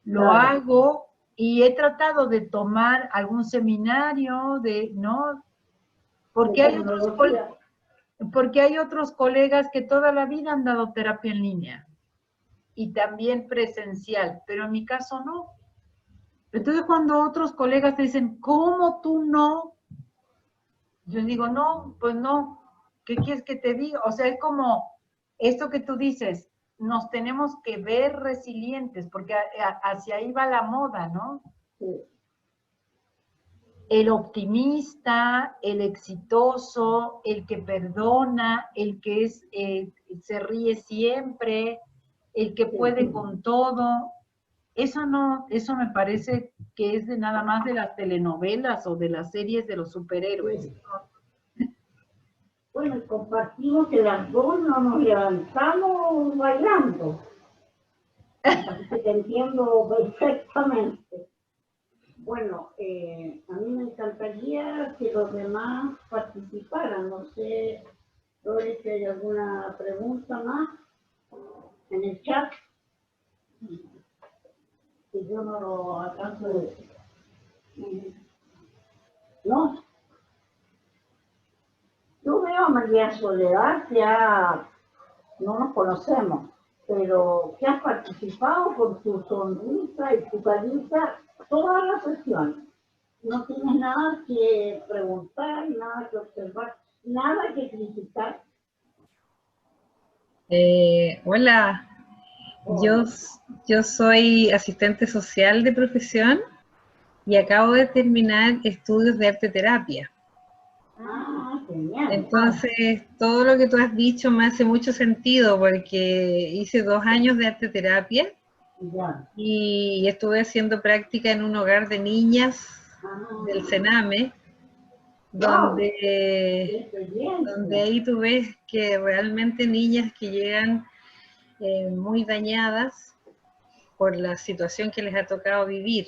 lo hago y he tratado de tomar algún seminario, ¿no? Porque hay otros colegas que toda la vida han dado terapia en línea y también presencial, pero en mi caso no. Entonces cuando otros colegas te dicen, ¿cómo tú no? Yo digo, no, pues no. ¿Qué quieres que te diga? O sea, es como esto que tú dices, nos tenemos que ver resilientes, porque hacia ahí va la moda, ¿no? Sí. El optimista, el exitoso, el que perdona, el que se ríe siempre, el que puede con todo. Eso no, eso me parece que es de nada más de las telenovelas o de las series de los superhéroes. Sí. Bueno, compartimos que las dos no nos levantamos bailando. Así que te entiendo perfectamente. Bueno, a mí me encantaría que los demás participaran. No sé, Lore, si hay alguna pregunta más en el chat. Que yo no lo alcanzo de... ¿No? Yo veo María Soledad, ya no nos conocemos, pero que has participado con tu sonrisa y tu carita toda la sesión. No tienes nada que preguntar, nada que observar, nada que criticar. Hola, yo, yo soy asistente social de profesión y acabo de terminar estudios de arte terapia. Ah, genial. Entonces, todo lo que tú has dicho me hace mucho sentido porque hice 2 años de arte terapia Ya. y estuve haciendo práctica en un hogar de niñas del Sename, donde ahí tú ves que realmente niñas que llegan muy dañadas por la situación que les ha tocado vivir.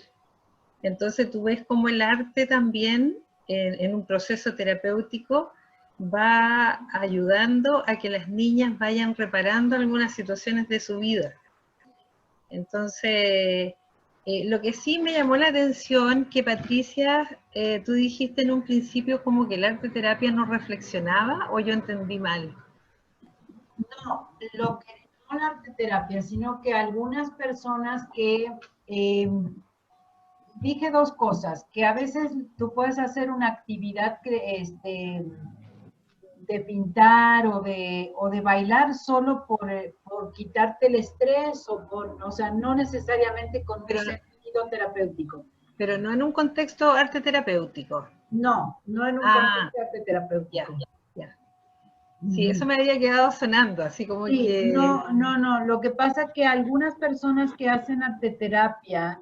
Entonces tú ves cómo el arte también, en un proceso terapéutico, va ayudando a que las niñas vayan reparando algunas situaciones de su vida. Entonces, lo que sí me llamó la atención, que Patricia, tú dijiste en un principio como que el arte terapia no reflexionaba, o yo entendí mal. No, lo que no la arte terapia, sino que algunas personas que dije 2 cosas, que a veces tú puedes hacer una actividad que, de pintar o de bailar solo por quitarte el estrés o sea, no necesariamente con un sentido terapéutico. Pero no en un contexto arte terapéutico. No, no en un contexto arte terapéutico. Ya. Sí, eso me había quedado sonando, así como sí, que... No, lo que pasa es que algunas personas que hacen arte terapia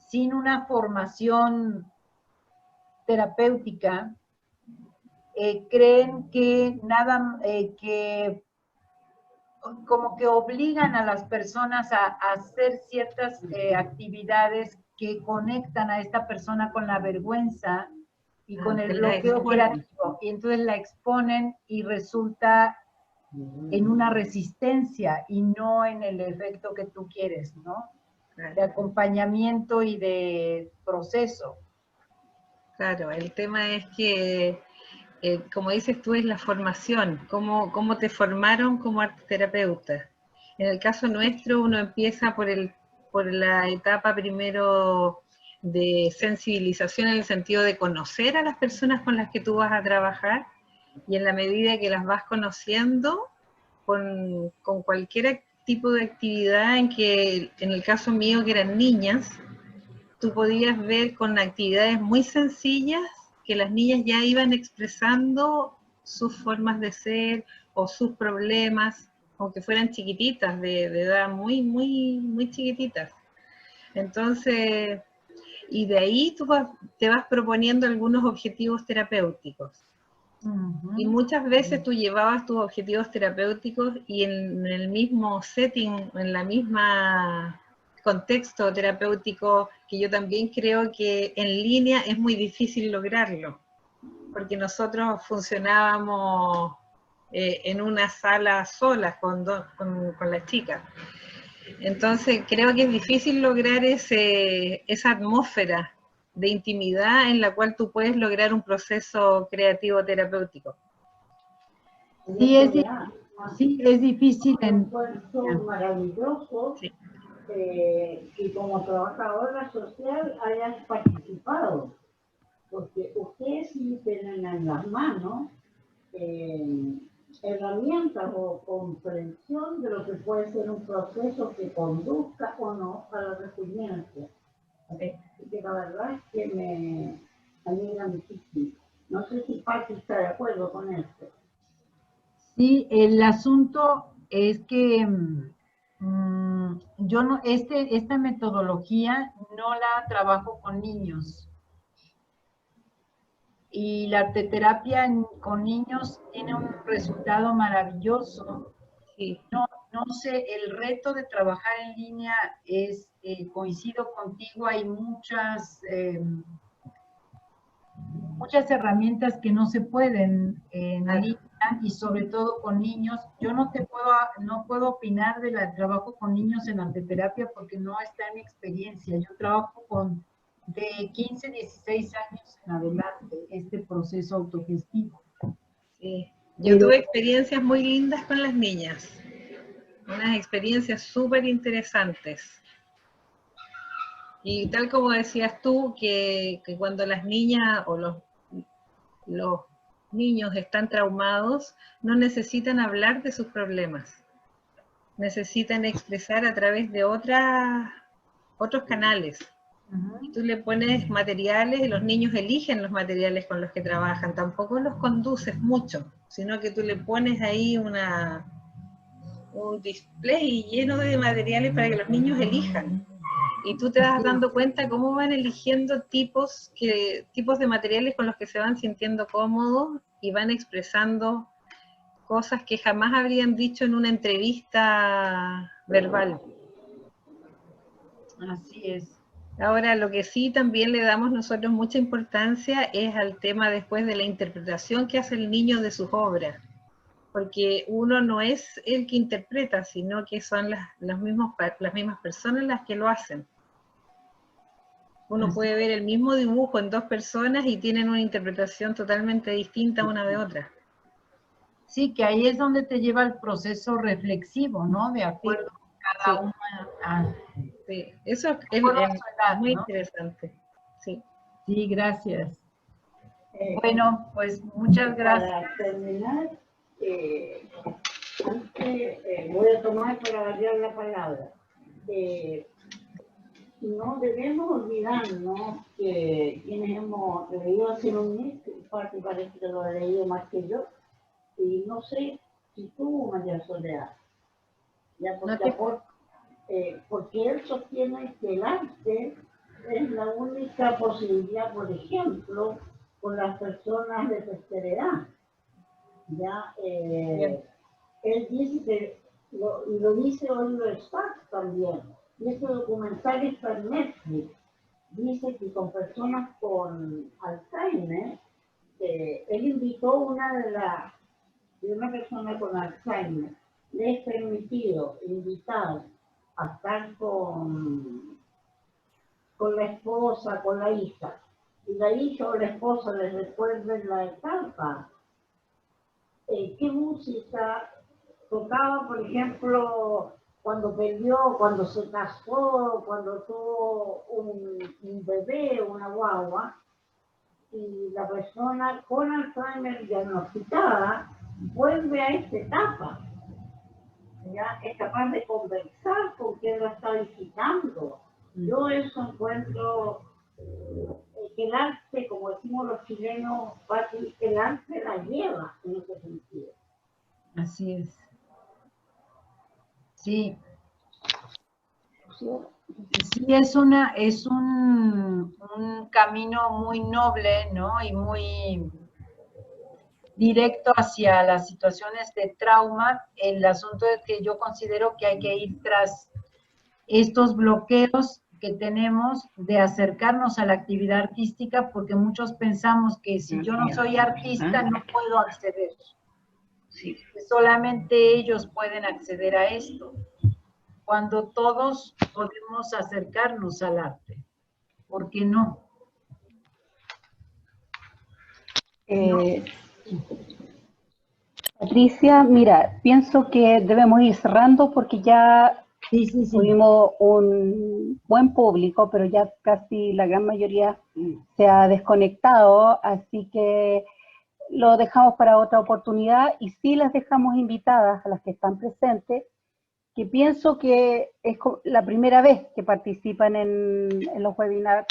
sin una formación terapéutica, creen que que como que obligan a las personas a hacer ciertas actividades que conectan a esta persona con la vergüenza y con el bloqueo creativo. Y entonces la exponen y resulta en una resistencia y no en el efecto que tú quieres, ¿no? De acompañamiento y de proceso. Claro, el tema es que, como dices tú, es la formación, cómo te formaron como arte terapeuta. En el caso nuestro, uno empieza por la etapa primero de sensibilización en el sentido de conocer a las personas con las que tú vas a trabajar, y en la medida que las vas conociendo, con cualquier tipo de actividad, en el caso mío que eran niñas, tú podías ver con actividades muy sencillas que las niñas ya iban expresando sus formas de ser o sus problemas, aunque fueran chiquititas, de edad muy chiquititas. Entonces, y de ahí tú te vas proponiendo algunos objetivos terapéuticos. Y muchas veces tú llevabas tus objetivos terapéuticos y en el mismo setting, en la misma contexto terapéutico, que yo también creo que en línea es muy difícil lograrlo, porque nosotros funcionábamos en una sala solas con las chicas. Entonces creo que es difícil lograr esa atmósfera de intimidad en la cual tú puedes lograr un proceso creativo terapéutico. Sí, es difícil. Un esfuerzo maravilloso, sí. Y como trabajadora social hayas participado, porque ustedes sí tienen en las manos herramientas o comprensión de lo que puede ser un proceso que conduzca o no a la resiliencia. Sí. Así que la verdad es que me alegra muchísimo. No sé si Pati está de acuerdo con esto. Sí, el asunto es que yo no, esta metodología no la trabajo con niños. Y la arteterapia con niños tiene un resultado maravilloso. Sí. No sé, el reto de trabajar en línea es, coincido contigo, hay muchas herramientas que no se pueden en línea y sobre todo con niños. Yo no puedo opinar del trabajo con niños en arteterapia porque no está en mi experiencia. Yo trabajo de 15, 16 años en adelante este proceso autogestivo. Sí. Yo tuve experiencias muy lindas con las niñas, unas experiencias súper interesantes. Y tal como decías tú, que cuando las niñas o los niños están traumados, no necesitan hablar de sus problemas, necesitan expresar a través de otros canales. Y tú le pones materiales y los niños eligen los materiales con los que trabajan, tampoco los conduces mucho, sino que tú le pones ahí un display lleno de materiales para que los niños elijan. Y tú te vas dando cuenta cómo van eligiendo tipos de materiales con los que se van sintiendo cómodos y van expresando cosas que jamás habrían dicho en una entrevista verbal. Así es. Ahora, lo que sí también le damos nosotros mucha importancia es al tema después de la interpretación que hace el niño de sus obras. Porque uno no es el que interpreta, sino que son las mismas personas las que lo hacen. Uno puede ver el mismo dibujo en dos personas y tienen una interpretación totalmente distinta una de otra. Sí, que ahí es donde te lleva el proceso reflexivo, ¿no? De acuerdo a cada una. Sí, eso es muy interesante. Sí. Sí, gracias. Bueno, pues muchas gracias. Para terminar, antes voy a tomar para variar la palabra. No debemos olvidarnos que quienes hemos leído a Simonini, parte parece que lo ha leído más que yo, y no sé si tú, María Soledad, ya porque él sostiene que el arte es la única posibilidad, por ejemplo, con las personas de tercera edad. Ya, él dice que, y lo dice Oliver Sacks también, y este documental está en Netflix, dice que con personas con Alzheimer, él invitó de una persona con Alzheimer, le es permitido invitar a estar con la esposa, con la hija, y la hija o la esposa les recuerda la etapa, qué música tocaba, por ejemplo, cuando perdió, cuando se casó, cuando tuvo un bebé, una guagua, y la persona con Alzheimer diagnosticada vuelve a esta etapa. Ya es capaz de conversar con quien la está visitando. Yo eso encuentro que el arte, como decimos los chilenos, el arte la lleva en ese sentido. Así es. Sí. Sí, es un camino muy noble, ¿no? Y muy directo hacia las situaciones de trauma. El asunto es que yo considero que hay que ir tras estos bloqueos que tenemos de acercarnos a la actividad artística, porque muchos pensamos que si yo no soy artista no puedo acceder. Sí. Que solamente ellos pueden acceder a esto, cuando todos podemos acercarnos al arte. ¿Por qué no? Patricia, mira, pienso que debemos ir cerrando porque ya tuvimos un buen público, pero ya casi la gran mayoría se ha desconectado, así que lo dejamos para otra oportunidad y sí las dejamos invitadas a las que están presentes, que pienso que es la primera vez que participan en los webinars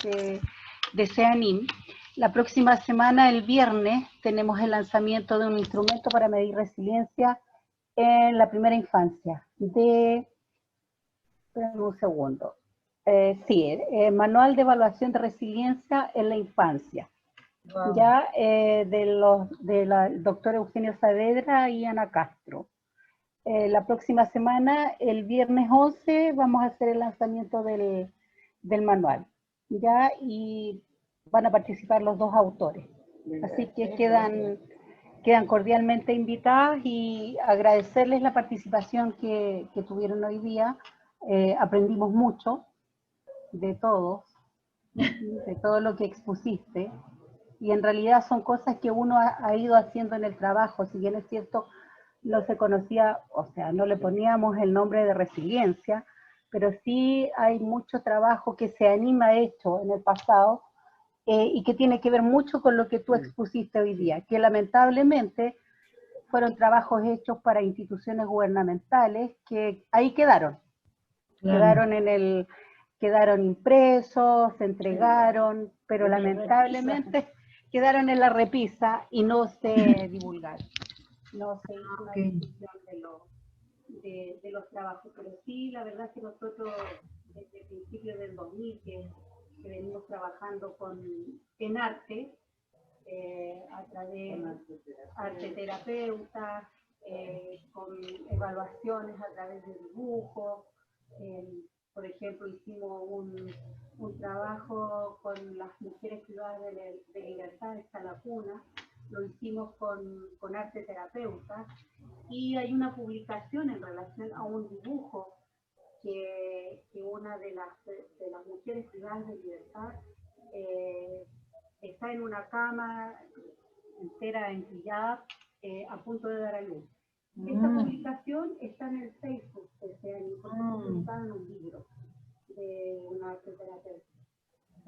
de SEANIM. La próxima semana, el viernes, tenemos el lanzamiento de un instrumento para medir resiliencia en la primera infancia. Espérenme un segundo. Sí, Manual de Evaluación de Resiliencia en la Infancia. Wow. Ya de la doctora Eugenia Saavedra y Ana Castro. La próxima semana, el viernes 11, vamos a hacer el lanzamiento del manual. Ya, y van a participar los dos autores. Así que quedan cordialmente invitadas y agradecerles la participación que tuvieron hoy día. Aprendimos mucho de todos, de todo lo que expusiste. y en realidad son cosas que uno ha ido haciendo en el trabajo. Si bien es cierto, no se conocía, o sea, no le poníamos el nombre de resiliencia, pero sí hay mucho trabajo que se anima hecho en el pasado y que tiene que ver mucho con lo que tú expusiste hoy día, que lamentablemente fueron trabajos hechos para instituciones gubernamentales que ahí quedaron. Claro. Quedaron impresos, se entregaron, pero lamentablemente quedaron en la repisa y no se divulgaron. No se hizo una difusión de los trabajos, pero sí, la verdad es que nosotros desde el principio del 2000 que venimos trabajando en arte, a través de arte terapeuta, con evaluaciones a través de dibujo. Por ejemplo, hicimos un trabajo con las mujeres privadas de libertad, está la cuna, lo hicimos con arte terapeuta, y hay una publicación en relación a un dibujo que una de las mujeres privadas de libertad está en una cama entera enquillada, a punto de dar a luz. Esta publicación está en el Facebook de CEANIM, porque está publicada en un libro de una arte terapeuta.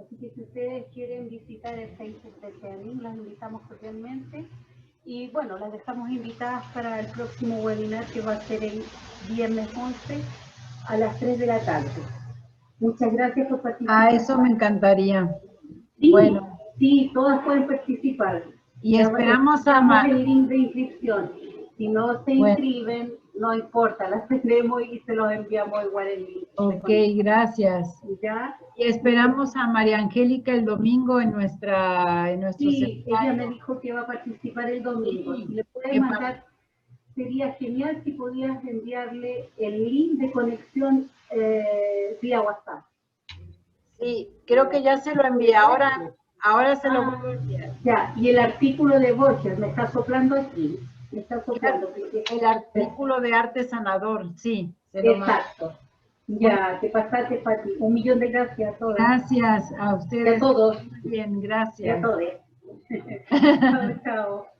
Así que si ustedes quieren visitar el Facebook de CEANIM, las invitamos cordialmente. Y bueno, las dejamos invitadas para el próximo webinar, que va a ser el viernes 11 a las 3 de la tarde. Muchas gracias por participar. Ah, eso me encantaría. Sí, Bueno. Sí, todas pueden participar. Y esperamos a el link de inscripción. Si no se inscriben, no importa, las tenemos y se los enviamos igual el link. Ok, gracias. ¿Ya? Y esperamos a María Angélica el domingo en nuestro Sí, seminario. ella me dijo que va a participar el domingo. Sí, si le puedes mandar, sería genial si podías enviarle el link de conexión vía WhatsApp. Sí, creo que ya se lo envié. Ahora se lo voy a enviar. Ya, y el artículo de Borges, me está soplando aquí. Me está soplando. El artículo de arte sanador, sí. Se lo Exacto. Ya, te pasaste, Pati. 1.000.000 de gracias a todos. Gracias a ustedes. Y a todos. Bien, gracias. Y a todos. Chao, chao.